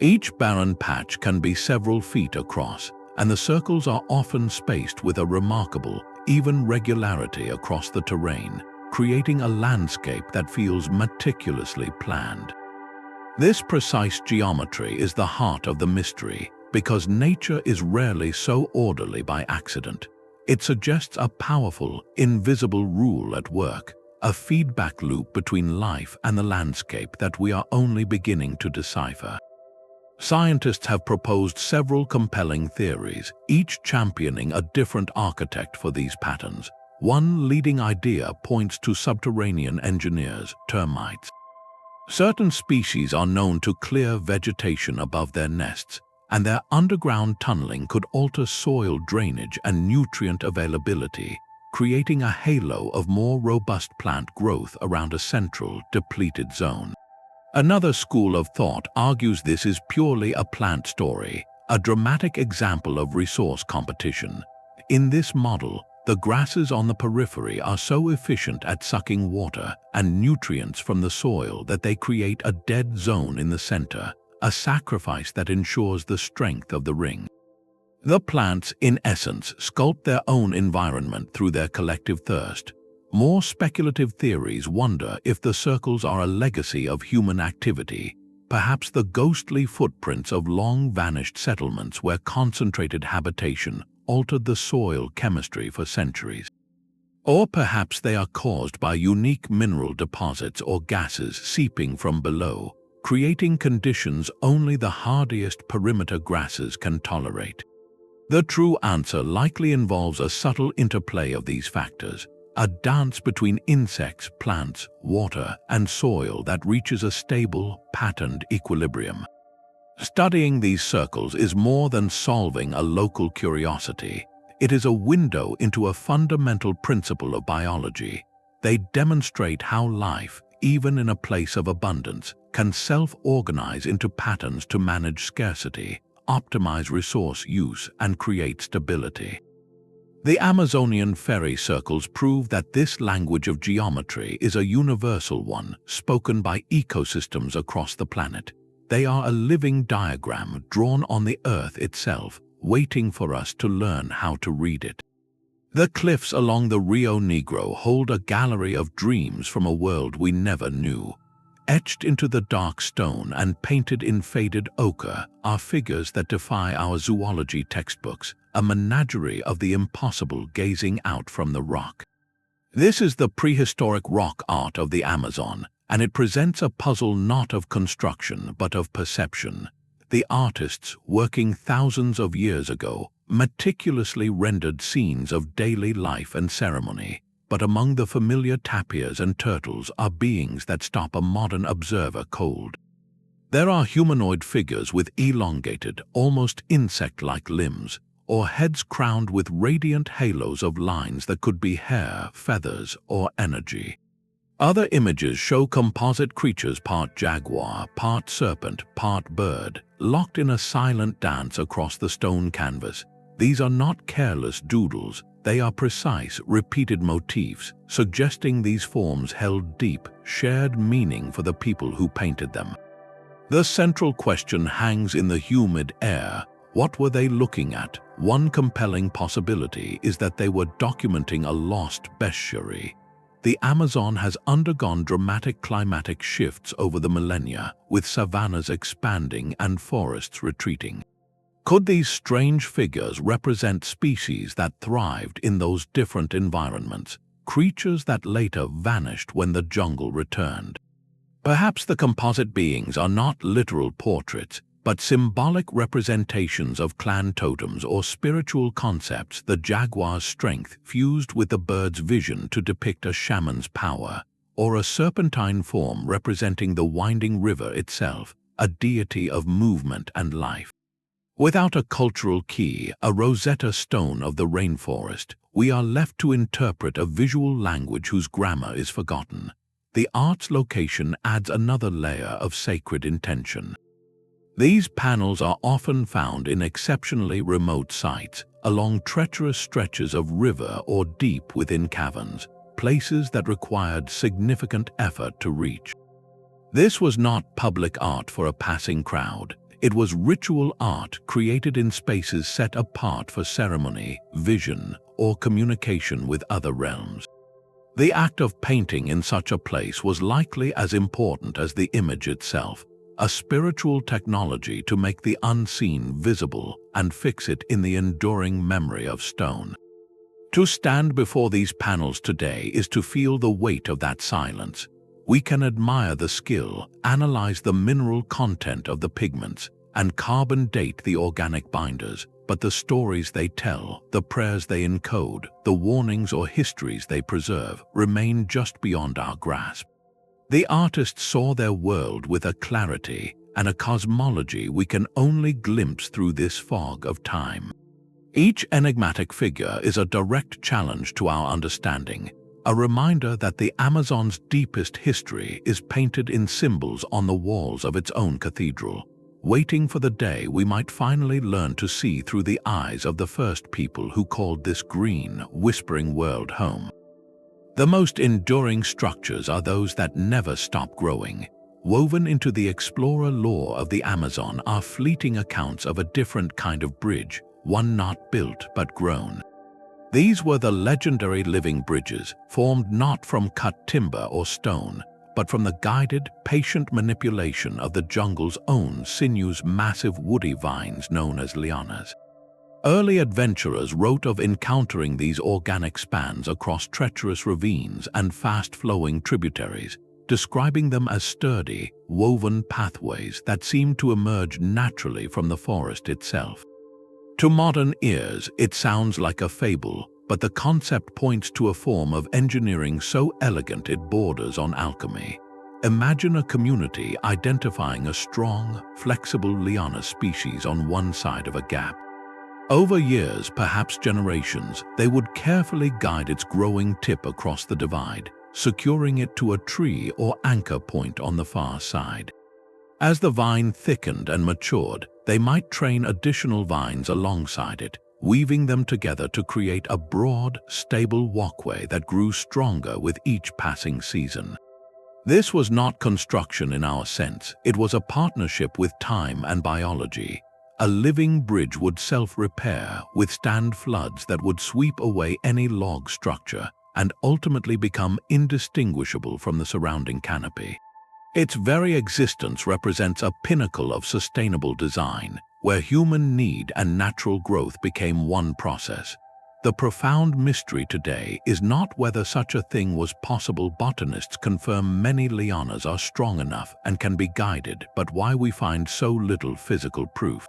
Each barren patch can be several feet across, and the circles are often spaced with a remarkable, even regularity across the terrain, creating a landscape that feels meticulously planned. This precise geometry is the heart of the mystery, because nature is rarely so orderly by accident. It suggests a powerful, invisible rule at work, a feedback loop between life and the landscape that we are only beginning to decipher. Scientists have proposed several compelling theories, each championing a different architect for these patterns. One leading idea points to subterranean engineers, termites. Certain species are known to clear vegetation above their nests, and their underground tunneling could alter soil drainage and nutrient availability, creating a halo of more robust plant growth around a central, depleted zone. Another school of thought argues this is purely a plant story, a dramatic example of resource competition. In this model, the grasses on the periphery are so efficient at sucking water and nutrients from the soil that they create a dead zone in the center, a sacrifice that ensures the strength of the ring. The plants, in essence, sculpt their own environment through their collective thirst. More speculative theories wonder if the circles are a legacy of human activity, perhaps the ghostly footprints of long-vanished settlements where concentrated habitation altered the soil chemistry for centuries. Or perhaps they are caused by unique mineral deposits or gases seeping from below, creating conditions only the hardiest perimeter grasses can tolerate. The true answer likely involves a subtle interplay of these factors, a dance between insects, plants, water, and soil that reaches a stable, patterned equilibrium. Studying these circles is more than solving a local curiosity. It is a window into a fundamental principle of biology. They demonstrate how life, even in a place of abundance, can self-organize into patterns to manage scarcity, optimize resource use, and create stability. The Amazonian fairy circles prove that this language of geometry is a universal one, spoken by ecosystems across the planet. They are a living diagram drawn on the Earth itself, waiting for us to learn how to read it. The cliffs along the Rio Negro hold a gallery of dreams from a world we never knew. Etched into the dark stone and painted in faded ochre are figures that defy our zoology textbooks, a menagerie of the impossible gazing out from the rock. This is the prehistoric rock art of the Amazon, and it presents a puzzle not of construction but of perception. The artists, working thousands of years ago, meticulously rendered scenes of daily life and ceremony. But among the familiar tapirs and turtles are beings that stop a modern observer cold. There are humanoid figures with elongated, almost insect-like limbs, or heads crowned with radiant halos of lines that could be hair, feathers, or energy. Other images show composite creatures part jaguar, part serpent, part bird, locked in a silent dance across the stone canvas. These are not careless doodles. They are precise, repeated motifs, suggesting these forms held deep, shared meaning for the people who painted them. The central question hangs in the humid air. What were they looking at? One compelling possibility is that they were documenting a lost bestiary. The Amazon has undergone dramatic climatic shifts over the millennia, with savannas expanding and forests retreating. Could these strange figures represent species that thrived in those different environments, creatures that later vanished when the jungle returned? Perhaps the composite beings are not literal portraits, but symbolic representations of clan totems or spiritual concepts, the jaguar's strength fused with the bird's vision to depict a shaman's power, or a serpentine form representing the winding river itself, a deity of movement and life. Without a cultural key, a Rosetta Stone of the rainforest, we are left to interpret a visual language whose grammar is forgotten. The art's location adds another layer of sacred intention. These panels are often found in exceptionally remote sites, along treacherous stretches of river or deep within caverns, places that required significant effort to reach. This was not public art for a passing crowd. It was ritual art created in spaces set apart for ceremony, vision, or communication with other realms. The act of painting in such a place was likely as important as the image itself, a spiritual technology to make the unseen visible and fix it in the enduring memory of stone. To stand before these panels today is to feel the weight of that silence. We can admire the skill, analyze the mineral content of the pigments, and carbon date the organic binders, but the stories they tell, the prayers they encode, the warnings or histories they preserve remain just beyond our grasp. The artists saw their world with a clarity and a cosmology we can only glimpse through this fog of time. Each enigmatic figure is a direct challenge to our understanding, a reminder that the Amazon's deepest history is painted in symbols on the walls of its own cathedral, waiting for the day we might finally learn to see through the eyes of the first people who called this green, whispering world home. The most enduring structures are those that never stop growing. Woven into the explorer lore of the Amazon are fleeting accounts of a different kind of bridge, one not built but grown. These were the legendary living bridges, formed not from cut timber or stone, but from the guided, patient manipulation of the jungle's own sinuous massive woody vines known as lianas. Early adventurers wrote of encountering these organic spans across treacherous ravines and fast-flowing tributaries, describing them as sturdy, woven pathways that seemed to emerge naturally from the forest itself. To modern ears, it sounds like a fable, but the concept points to a form of engineering so elegant it borders on alchemy. Imagine a community identifying a strong, flexible liana species on one side of a gap. Over years, perhaps generations, they would carefully guide its growing tip across the divide, securing it to a tree or anchor point on the far side. As the vine thickened and matured, they might train additional vines alongside it, weaving them together to create a broad, stable walkway that grew stronger with each passing season. This was not construction in our sense, it was a partnership with time and biology. A living bridge would self-repair, withstand floods that would sweep away any log structure, and ultimately become indistinguishable from the surrounding canopy. Its very existence represents a pinnacle of sustainable design, where human need and natural growth became one process. The profound mystery today is not whether such a thing was possible. Botanists confirm many lianas are strong enough and can be guided, but why we find so little physical proof?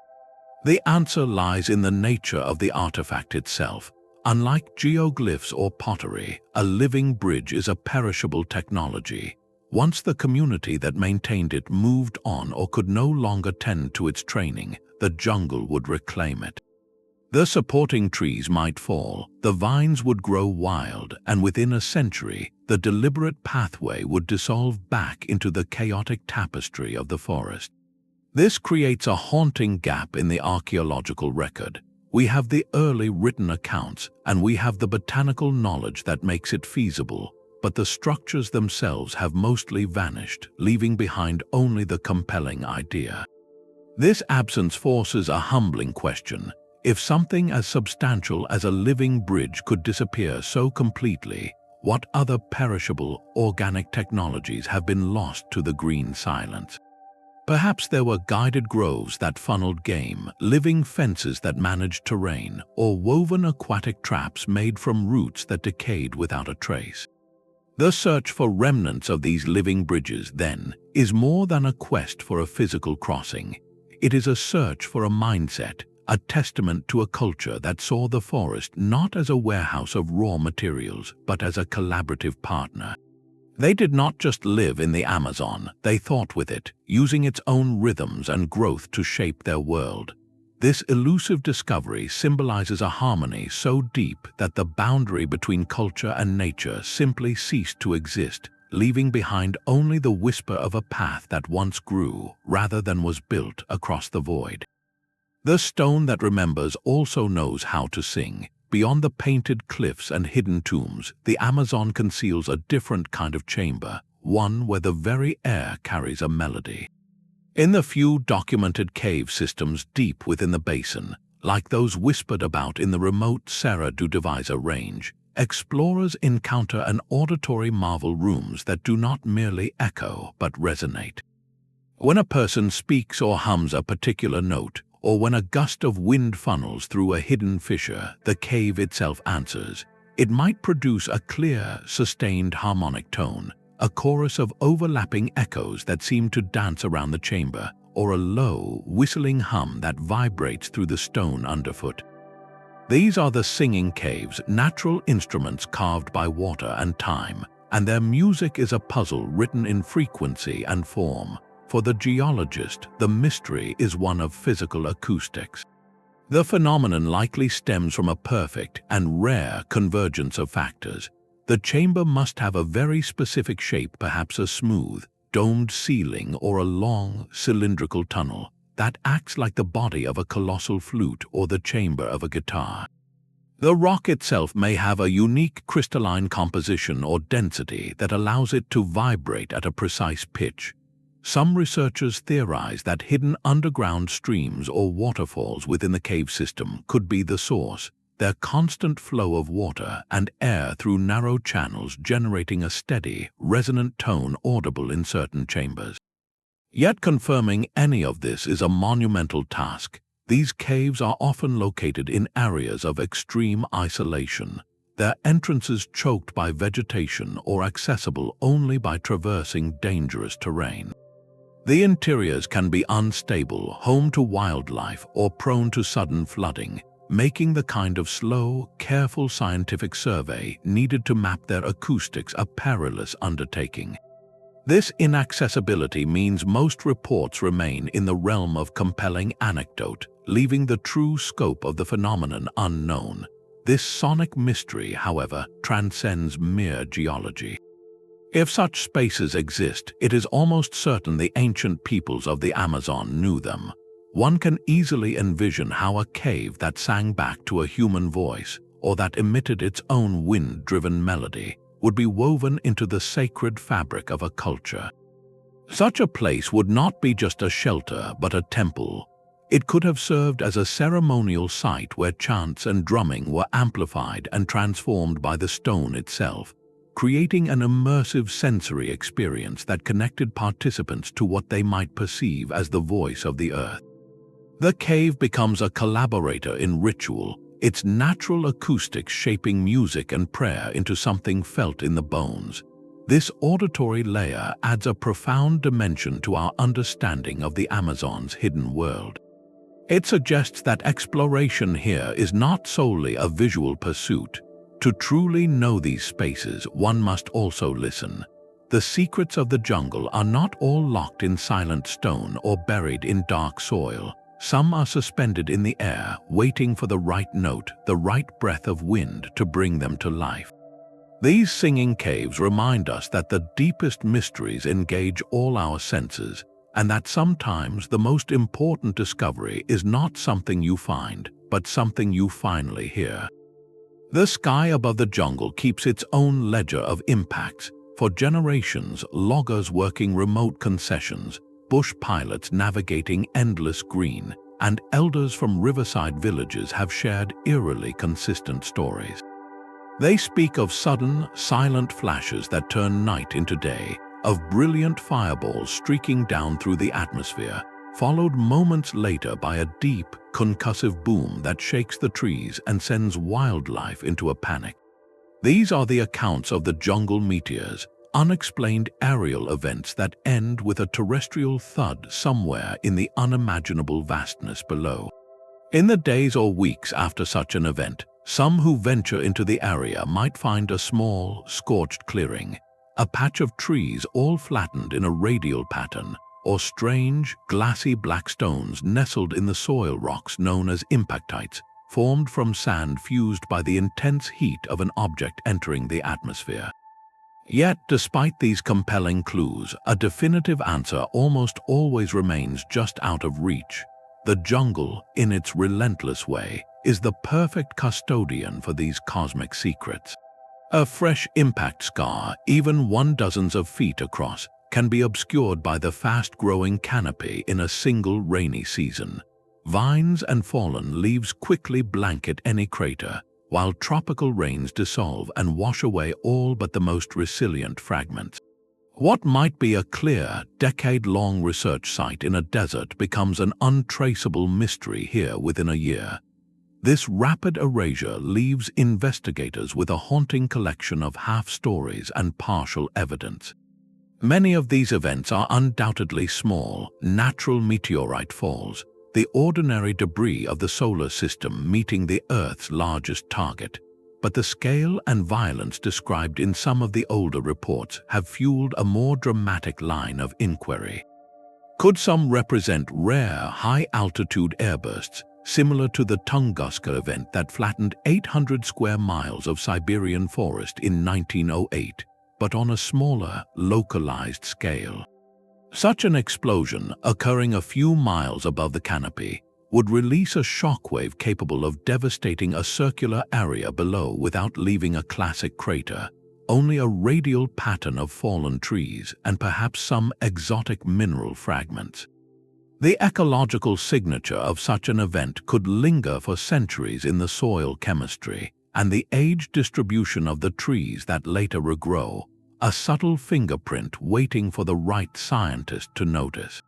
The answer lies in the nature of the artifact itself. Unlike geoglyphs or pottery, a living bridge is a perishable technology. Once the community that maintained it moved on or could no longer tend to its training, the jungle would reclaim it. The supporting trees might fall, the vines would grow wild, and within a century, the deliberate pathway would dissolve back into the chaotic tapestry of the forest. This creates a haunting gap in the archaeological record. We have the early written accounts, and we have the botanical knowledge that makes it feasible, but the structures themselves have mostly vanished, leaving behind only the compelling idea. This absence forces a humbling question. If something as substantial as a living bridge could disappear so completely, what other perishable, organic technologies have been lost to the green silence? Perhaps there were guided groves that funneled game, living fences that managed terrain, or woven aquatic traps made from roots that decayed without a trace. The search for remnants of these living bridges, then, is more than a quest for a physical crossing. It is a search for a mindset, a testament to a culture that saw the forest not as a warehouse of raw materials, but as a collaborative partner. They did not just live in the Amazon, they thought with it, using its own rhythms and growth to shape their world. This elusive discovery symbolizes a harmony so deep that the boundary between culture and nature simply ceased to exist, leaving behind only the whisper of a path that once grew, rather than was built, across the void. The stone that remembers also knows how to sing. Beyond the painted cliffs and hidden tombs, the Amazon conceals a different kind of chamber, one where the very air carries a melody. In the few documented cave systems deep within the basin, like those whispered about in the remote Serra do Divisa range, explorers encounter an auditory marvel, rooms that do not merely echo but resonate. When a person speaks or hums a particular note, or when a gust of wind funnels through a hidden fissure, the cave itself answers. It might produce a clear, sustained harmonic tone, a chorus of overlapping echoes that seem to dance around the chamber, or a low, whistling hum that vibrates through the stone underfoot. These are the singing caves, natural instruments carved by water and time, and their music is a puzzle written in frequency and form. For the geologist, the mystery is one of physical acoustics. The phenomenon likely stems from a perfect and rare convergence of factors. The chamber must have a very specific shape, perhaps a smooth, domed ceiling or a long, cylindrical tunnel that acts like the body of a colossal flute or the chamber of a guitar. The rock itself may have a unique crystalline composition or density that allows it to vibrate at a precise pitch. Some researchers theorize that hidden underground streams or waterfalls within the cave system could be the source, their constant flow of water and air through narrow channels generating a steady, resonant tone audible in certain chambers. Yet confirming any of this is a monumental task. These caves are often located in areas of extreme isolation, their entrances choked by vegetation or accessible only by traversing dangerous terrain. The interiors can be unstable, home to wildlife, or prone to sudden flooding, making the kind of slow, careful scientific survey needed to map their acoustics a perilous undertaking. This inaccessibility means most reports remain in the realm of compelling anecdote, leaving the true scope of the phenomenon unknown. This sonic mystery, however, transcends mere geology. If such spaces exist, it is almost certain the ancient peoples of the Amazon knew them. One can easily envision how a cave that sang back to a human voice, or that emitted its own wind-driven melody, would be woven into the sacred fabric of a culture. Such a place would not be just a shelter, but a temple. It could have served as a ceremonial site where chants and drumming were amplified and transformed by the stone itself, creating an immersive sensory experience that connected participants to what they might perceive as the voice of the earth. The cave becomes a collaborator in ritual, its natural acoustics shaping music and prayer into something felt in the bones. This auditory layer adds a profound dimension to our understanding of the Amazon's hidden world. It suggests that exploration here is not solely a visual pursuit. To truly know these spaces, one must also listen. The secrets of the jungle are not all locked in silent stone or buried in dark soil. Some are suspended in the air, waiting for the right note, the right breath of wind to bring them to life. These singing caves remind us that the deepest mysteries engage all our senses, and that sometimes the most important discovery is not something you find, but something you finally hear. The sky above the jungle keeps its own ledger of impacts. For generations, loggers working remote concessions, bush pilots navigating endless green, and elders from riverside villages have shared eerily consistent stories. They speak of sudden, silent flashes that turn night into day, of brilliant fireballs streaking down through the atmosphere, followed moments later by a deep, concussive boom that shakes the trees and sends wildlife into a panic. These are the accounts of the jungle meteors, unexplained aerial events that end with a terrestrial thud somewhere in the unimaginable vastness below. In the days or weeks after such an event, some who venture into the area might find a small, scorched clearing, a patch of trees all flattened in a radial pattern, or strange, glassy black stones nestled in the soil rocks known as impactites, formed from sand fused by the intense heat of an object entering the atmosphere. Yet, despite these compelling clues, a definitive answer almost always remains just out of reach. The jungle, in its relentless way, is the perfect custodian for these cosmic secrets. A fresh impact scar, even 12 feet across, can be obscured by the fast-growing canopy in a single rainy season. Vines and fallen leaves quickly blanket any crater, while tropical rains dissolve and wash away all but the most resilient fragments. What might be a clear, decade-long research site in a desert becomes an untraceable mystery here within a year. This rapid erasure leaves investigators with a haunting collection of half-stories and partial evidence. Many of these events are undoubtedly small, natural meteorite falls, the ordinary debris of the solar system meeting the Earth's largest target. But the scale and violence described in some of the older reports have fueled a more dramatic line of inquiry. Could some represent rare, high-altitude airbursts, similar to the Tunguska event that flattened 800 square miles of Siberian forest in 1908, but on a smaller, localized scale? Such an explosion, occurring a few miles above the canopy, would release a shockwave capable of devastating a circular area below without leaving a classic crater, only a radial pattern of fallen trees and perhaps some exotic mineral fragments. The ecological signature of such an event could linger for centuries in the soil chemistry and the age distribution of the trees that later regrow, a subtle fingerprint waiting for the right scientist to notice.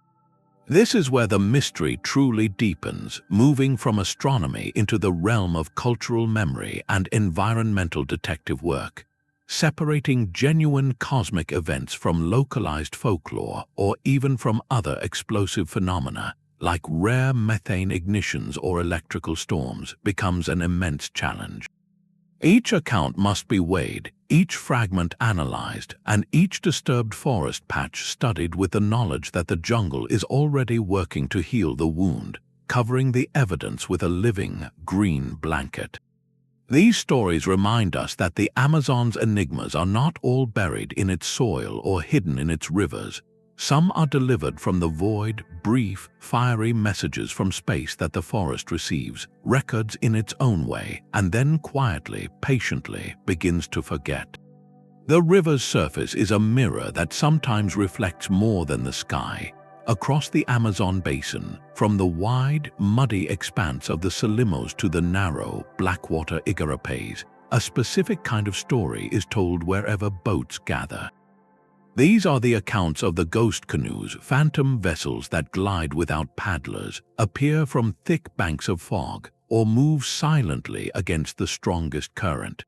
This is where the mystery truly deepens, moving from astronomy into the realm of cultural memory and environmental detective work, separating genuine cosmic events from localized folklore or even from other explosive phenomena, like rare methane ignitions or electrical storms, becomes an immense challenge. Each account must be weighed, each fragment analyzed, and each disturbed forest patch studied with the knowledge that the jungle is already working to heal the wound, covering the evidence with a living, green blanket. These stories remind us that the Amazon's enigmas are not all buried in its soil or hidden in its rivers. Some are delivered from the void, brief, fiery messages from space that the forest receives, records in its own way, and then quietly, patiently begins to forget. The river's surface is a mirror that sometimes reflects more than the sky. Across the Amazon basin, from the wide, muddy expanse of the Solimões to the narrow, blackwater igarapés, a specific kind of story is told wherever boats gather. These are the accounts of the ghost canoes, phantom vessels that glide without paddlers, appear from thick banks of fog, or move silently against the strongest current.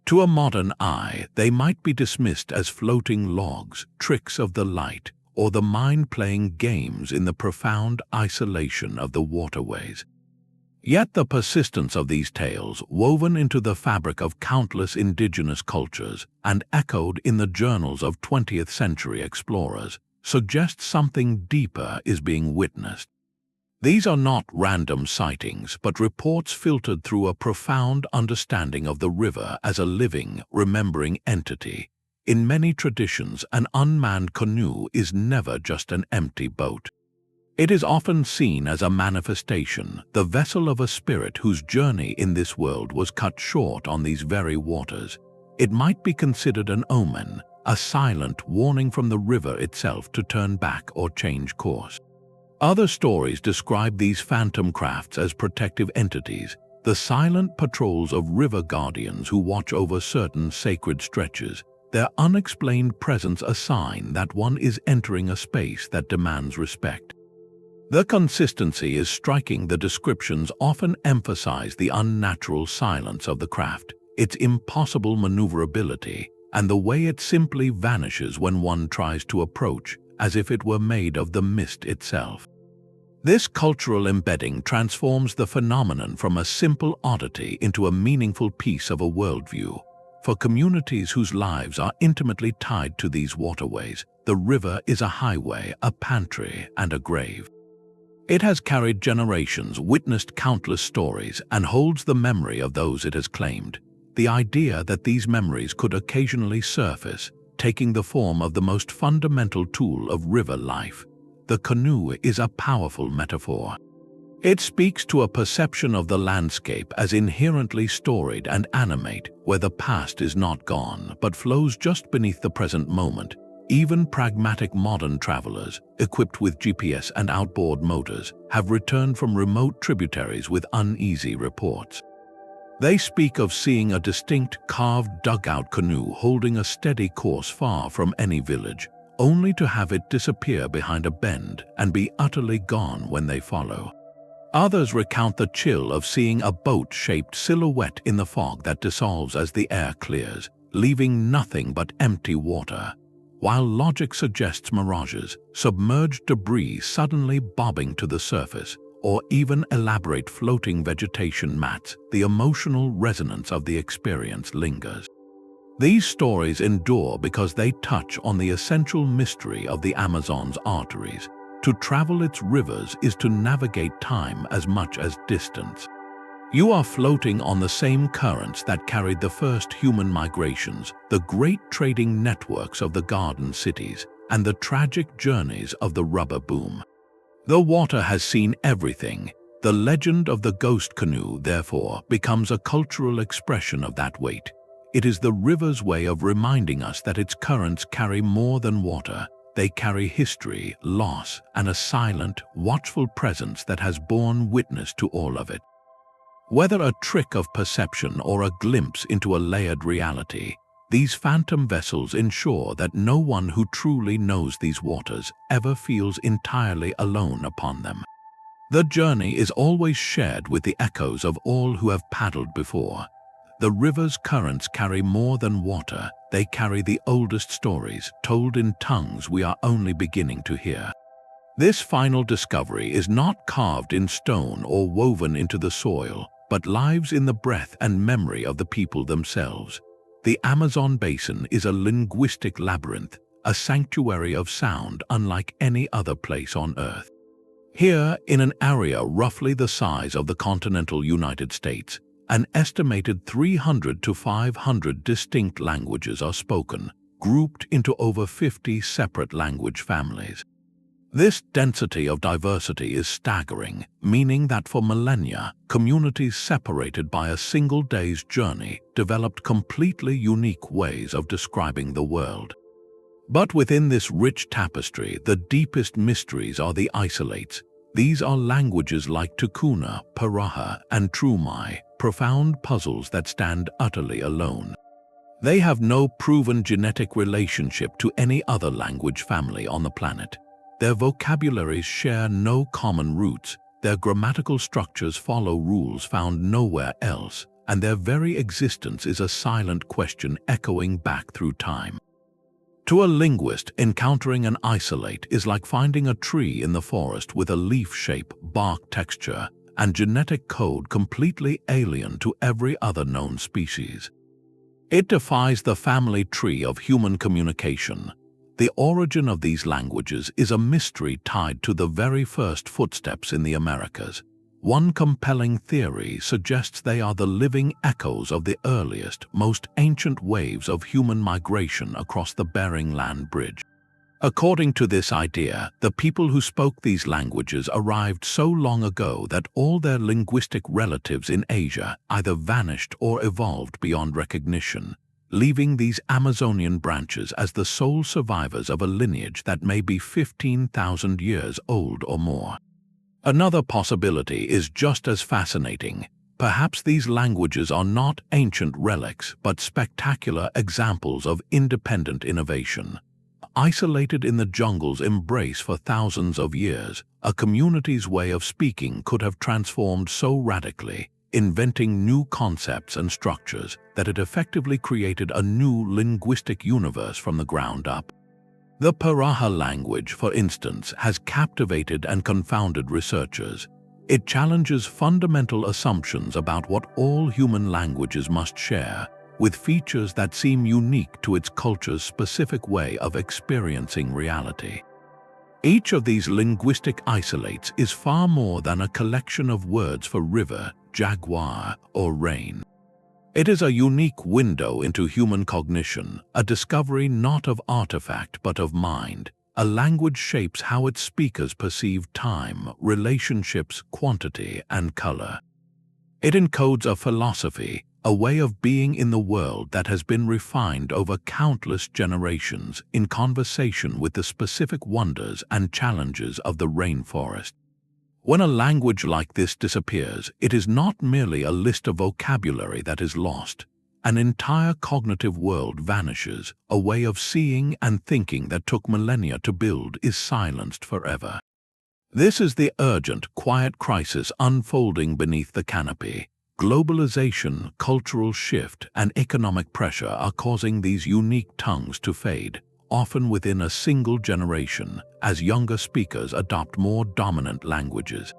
To a modern eye, they might be dismissed as floating logs, tricks of the light, or the mind playing games in the profound isolation of the waterways. Yet the persistence of these tales, woven into the fabric of countless indigenous cultures and echoed in the journals of 20th century explorers, suggests something deeper is being witnessed. These are not random sightings, but reports filtered through a profound understanding of the river as a living, remembering entity. In many traditions, an unmanned canoe is never just an empty boat. It is often seen as a manifestation, the vessel of a spirit whose journey in this world was cut short on these very waters. It might be considered an omen, a silent warning from the river itself to turn back or change course. Other stories describe these phantom crafts as protective entities, the silent patrols of river guardians who watch over certain sacred stretches, their unexplained presence a sign that one is entering a space that demands respect. The consistency is striking. The descriptions often emphasize the unnatural silence of the craft, its impossible maneuverability, and the way it simply vanishes when one tries to approach, as if it were made of the mist itself. This cultural embedding transforms the phenomenon from a simple oddity into a meaningful piece of a worldview. For communities whose lives are intimately tied to these waterways, the river is a highway, a pantry, and a grave. It has carried generations, witnessed countless stories, and holds the memory of those it has claimed. The idea that these memories could occasionally surface, taking the form of the most fundamental tool of river life, the canoe, is a powerful metaphor. It speaks to a perception of the landscape as inherently storied and animate, where the past is not gone but flows just beneath the present moment. Even pragmatic modern travelers, equipped with GPS and outboard motors, have returned from remote tributaries with uneasy reports. They speak of seeing a distinct carved dugout canoe holding a steady course far from any village, only to have it disappear behind a bend and be utterly gone when they follow. Others recount the chill of seeing a boat-shaped silhouette in the fog that dissolves as the air clears, leaving nothing but empty water. while logic suggests mirages, submerged debris suddenly bobbing to the surface, or even elaborate floating vegetation mats, the emotional resonance of the experience lingers. These stories endure because they touch on the essential mystery of the Amazon's arteries. To travel its rivers is to navigate time as much as distance. You are floating on the same currents that carried the first human migrations, the great trading networks of the garden cities, and the tragic journeys of the rubber boom. The water has seen everything. The legend of the ghost canoe, therefore, becomes a cultural expression of that weight. It is the river's way of reminding us that its currents carry more than water. They carry history, loss, and a silent, watchful presence that has borne witness to all of it. Whether a trick of perception or a glimpse into a layered reality, these phantom vessels ensure that no one who truly knows these waters ever feels entirely alone upon them. The journey is always shared with the echoes of all who have paddled before. The river's currents carry more than water. They carry the oldest stories, told in tongues we are only beginning to hear. This final discovery is not carved in stone or woven into the soil, but lives in the breath and memory of the people themselves. The Amazon basin is a linguistic labyrinth, a sanctuary of sound unlike any other place on Earth. Here, in an area roughly the size of the continental United States, an estimated 300 to 500 distinct languages are spoken, grouped into over 50 separate language families. This density of diversity is staggering, meaning that for millennia, communities separated by a single day's journey developed completely unique ways of describing the world. But within this rich tapestry, the deepest mysteries are the isolates. These are languages like Tukuna, Paraha, and Trumai, profound puzzles that stand utterly alone. They have no proven genetic relationship to any other language family on the planet. Their vocabularies share no common roots, their grammatical structures follow rules found nowhere else, and their very existence is a silent question echoing back through time. To a linguist, encountering an isolate is like finding a tree in the forest with a leaf shape, bark texture, and genetic code completely alien to every other known species. It defies the family tree of human communication. The origin of these languages is a mystery tied to the very first footsteps in the Americas. One compelling theory suggests they are the living echoes of the earliest, most ancient waves of human migration across the Bering Land Bridge. According to this idea, the people who spoke these languages arrived so long ago that all their linguistic relatives in Asia either vanished or evolved beyond recognition, leaving these Amazonian branches as the sole survivors of a lineage that may be 15,000 years old or more. Another possibility is just as fascinating. Perhaps these languages are not ancient relics, but spectacular examples of independent innovation. Isolated in the jungle's embrace for thousands of years, a community's way of speaking could have transformed so radically, inventing new concepts and structures, that it effectively created a new linguistic universe from the ground up. The Paraha language, for instance, has captivated and confounded researchers. It challenges fundamental assumptions about what all human languages must share, with features that seem unique to its culture's specific way of experiencing reality. Each of these linguistic isolates is far more than a collection of words for river, jaguar, or rain. It is a unique window into human cognition, a discovery not of artifact but of mind. A language shapes how its speakers perceive time, relationships, quantity, and color. It encodes a philosophy, a way of being in the world that has been refined over countless generations in conversation with the specific wonders and challenges of the rainforest. When a language like this disappears, it is not merely a list of vocabulary that is lost. An entire cognitive world vanishes. A way of seeing and thinking that took millennia to build is silenced forever. This is the urgent, quiet crisis unfolding beneath the canopy. Globalization, cultural shift, and economic pressure are causing these unique tongues to fade, often within a single generation, as younger speakers adopt more dominant languages.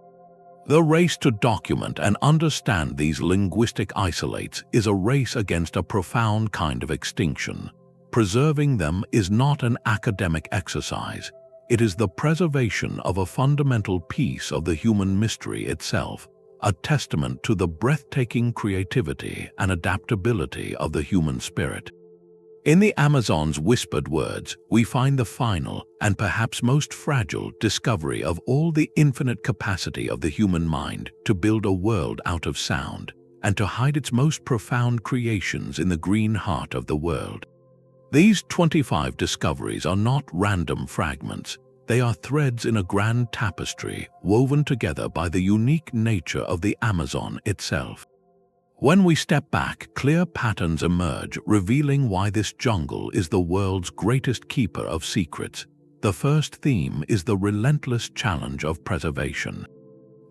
The race to document and understand these linguistic isolates is a race against a profound kind of extinction. Preserving them is not an academic exercise. It is the preservation of a fundamental piece of the human mystery itself, a testament to the breathtaking creativity and adaptability of the human spirit. In the Amazon's whispered words, we find the final and perhaps most fragile discovery of all the infinite capacity of the human mind to build a world out of sound and to hide its most profound creations in the green heart of the world. These 25 discoveries are not random fragments. They are threads in a grand tapestry woven together by the unique nature of the Amazon itself. When we step back, clear patterns emerge, revealing why this jungle is the world's greatest keeper of secrets. The first theme is the relentless challenge of preservation.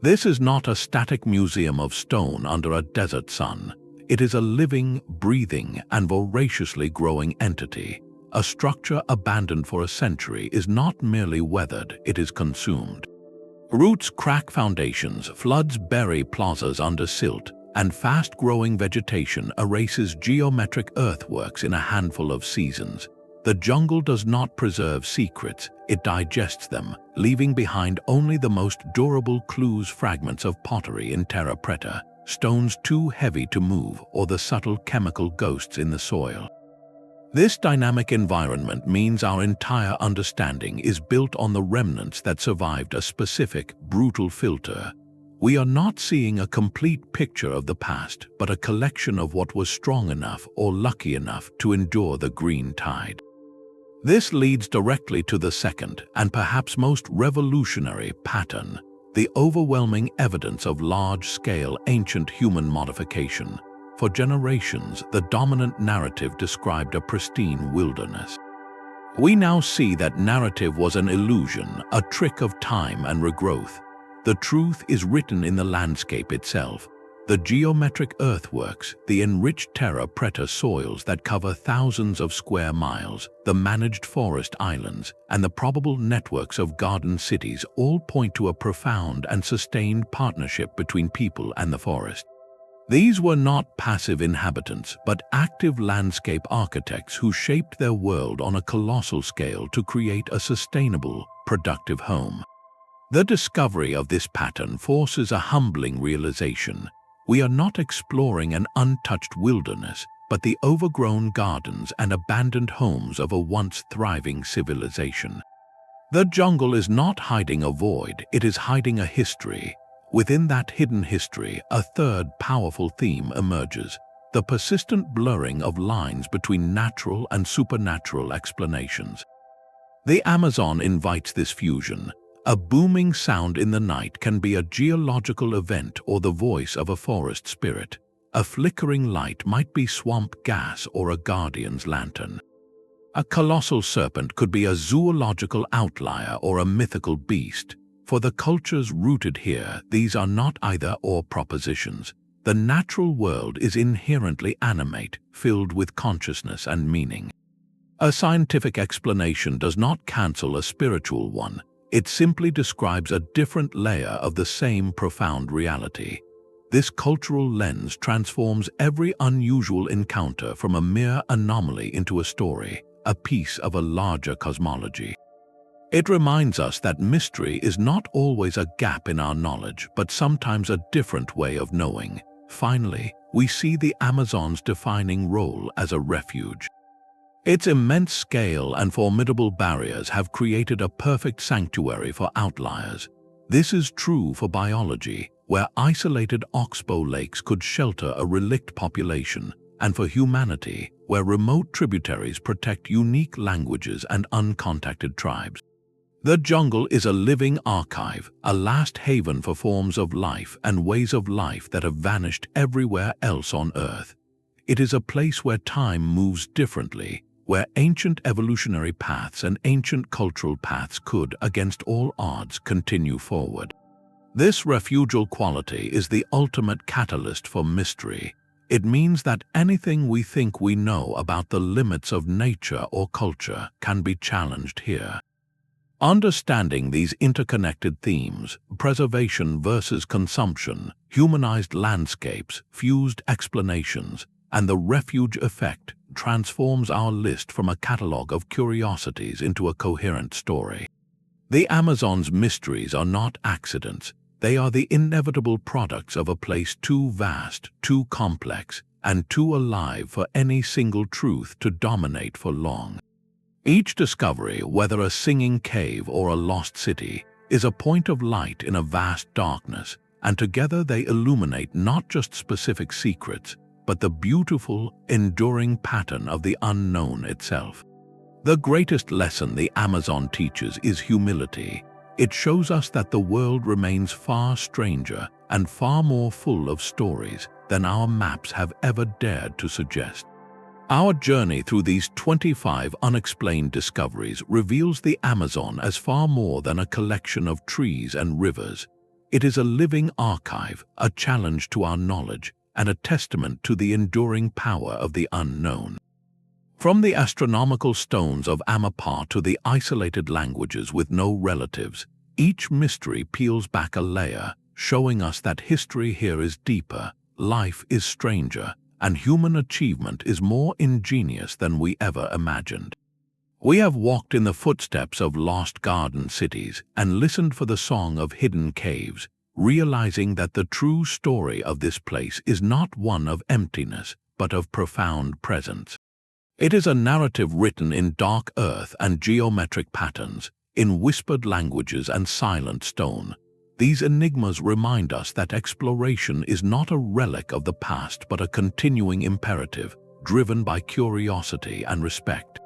This is not a static museum of stone under a desert sun. It is a living, breathing, and voraciously growing entity. A structure abandoned for a century is not merely weathered, it is consumed. Roots crack foundations, floods bury plazas under silt, and fast-growing vegetation erases geometric earthworks in a handful of seasons. The jungle does not preserve secrets, it digests them, leaving behind only the most durable clues, fragments of pottery in Terra Preta, stones too heavy to move, or the subtle chemical ghosts in the soil. This dynamic environment means our entire understanding is built on the remnants that survived a specific, brutal filter. We are not seeing a complete picture of the past, but a collection of what was strong enough or lucky enough to endure the green tide. This leads directly to the second, and perhaps most revolutionary, pattern: the overwhelming evidence of large-scale ancient human modification. For generations, the dominant narrative described a pristine wilderness. We now see that narrative was an illusion, a trick of time and regrowth. The truth is written in the landscape itself. The geometric earthworks, the enriched Terra Preta soils that cover thousands of square miles, the managed forest islands, and the probable networks of garden cities all point to a profound and sustained partnership between people and the forest. These were not passive inhabitants, but active landscape architects who shaped their world on a colossal scale to create a sustainable, productive home. The discovery of this pattern forces a humbling realization. We are not exploring an untouched wilderness, but the overgrown gardens and abandoned homes of a once thriving civilization. The jungle is not hiding a void, it is hiding a history. Within that hidden history, a third powerful theme emerges: the persistent blurring of lines between natural and supernatural explanations. The Amazon invites this fusion. A booming sound in the night can be a geological event or the voice of a forest spirit. A flickering light might be swamp gas or a guardian's lantern. A colossal serpent could be a zoological outlier or a mythical beast. For the cultures rooted here, these are not either-or propositions. The natural world is inherently animate, filled with consciousness and meaning. A scientific explanation does not cancel a spiritual one. It simply describes a different layer of the same profound reality. This cultural lens transforms every unusual encounter from a mere anomaly into a story, a piece of a larger cosmology. It reminds us that mystery is not always a gap in our knowledge, but sometimes a different way of knowing. Finally, we see the Amazon's defining role as a refuge. Its immense scale and formidable barriers have created a perfect sanctuary for outliers. This is true for biology, where isolated oxbow lakes could shelter a relict population, and for humanity, where remote tributaries protect unique languages and uncontacted tribes. The jungle is a living archive, a last haven for forms of life and ways of life that have vanished everywhere else on Earth. It is a place where time moves differently, where ancient evolutionary paths and ancient cultural paths could, against all odds, continue forward. This refugial quality is the ultimate catalyst for mystery. It means that anything we think we know about the limits of nature or culture can be challenged here. Understanding these interconnected themes, preservation versus consumption, humanized landscapes, fused explanations, and the refuge effect transforms our list from a catalogue of curiosities into a coherent story. The Amazon's mysteries are not accidents. They are the inevitable products of a place too vast, too complex, and too alive for any single truth to dominate for long. Each discovery, whether a singing cave or a lost city, is a point of light in a vast darkness, and together they illuminate not just specific secrets, but the beautiful, enduring pattern of the unknown itself. The greatest lesson the Amazon teaches is humility. It shows us that the world remains far stranger and far more full of stories than our maps have ever dared to suggest. Our journey through these 25 unexplained discoveries reveals the Amazon as far more than a collection of trees and rivers. It is a living archive, a challenge to our knowledge, and a testament to the enduring power of the unknown. From the astronomical stones of Amapá to the isolated languages with no relatives, each mystery peels back a layer, showing us that history here is deeper, life is stranger, and human achievement is more ingenious than we ever imagined. We have walked in the footsteps of lost garden cities and listened for the song of hidden caves, realizing that the true story of this place is not one of emptiness, but of profound presence. It is a narrative written in dark earth and geometric patterns, in whispered languages and silent stone. These enigmas remind us that exploration is not a relic of the past but a continuing imperative, driven by curiosity and respect.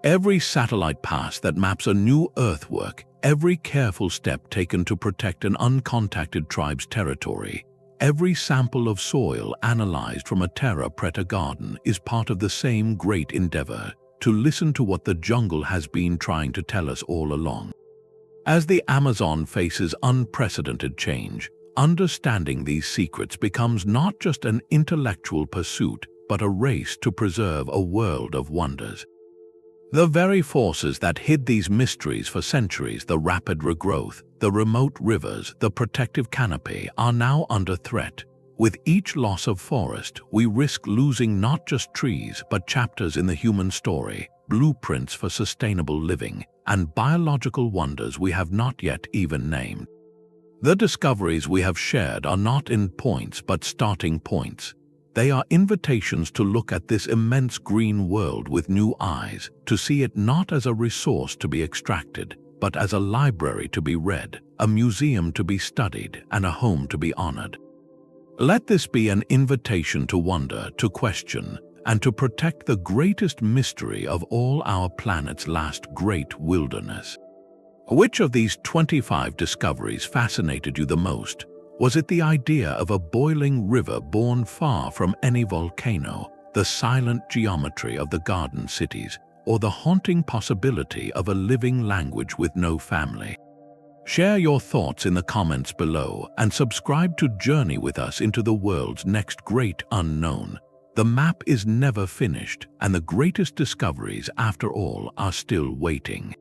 Every satellite pass that maps a new earthwork, every careful step taken to protect an uncontacted tribe's territory, every sample of soil analyzed from a Terra Preta garden is part of the same great endeavor to listen to what the jungle has been trying to tell us all along. As the Amazon faces unprecedented change, understanding these secrets becomes not just an intellectual pursuit, but a race to preserve a world of wonders. The very forces that hid these mysteries for centuries, the rapid regrowth, the remote rivers, the protective canopy, are now under threat. With each loss of forest, we risk losing not just trees, but chapters in the human story, blueprints for sustainable living, and biological wonders we have not yet even named. The discoveries we have shared are not endpoints but starting points. They are invitations to look at this immense green world with new eyes, to see it not as a resource to be extracted, but as a library to be read, a museum to be studied, and a home to be honored. Let this be an invitation to wonder, to question, and to protect the greatest mystery of all our planet's last great wilderness. Which of these 25 discoveries fascinated you the most? Was it the idea of a boiling river born far from any volcano, the silent geometry of the garden cities, or the haunting possibility of a living language with no family? Share your thoughts in the comments below and subscribe to journey with us into the world's next great unknown. The map is never finished, and the greatest discoveries, after all, are still waiting.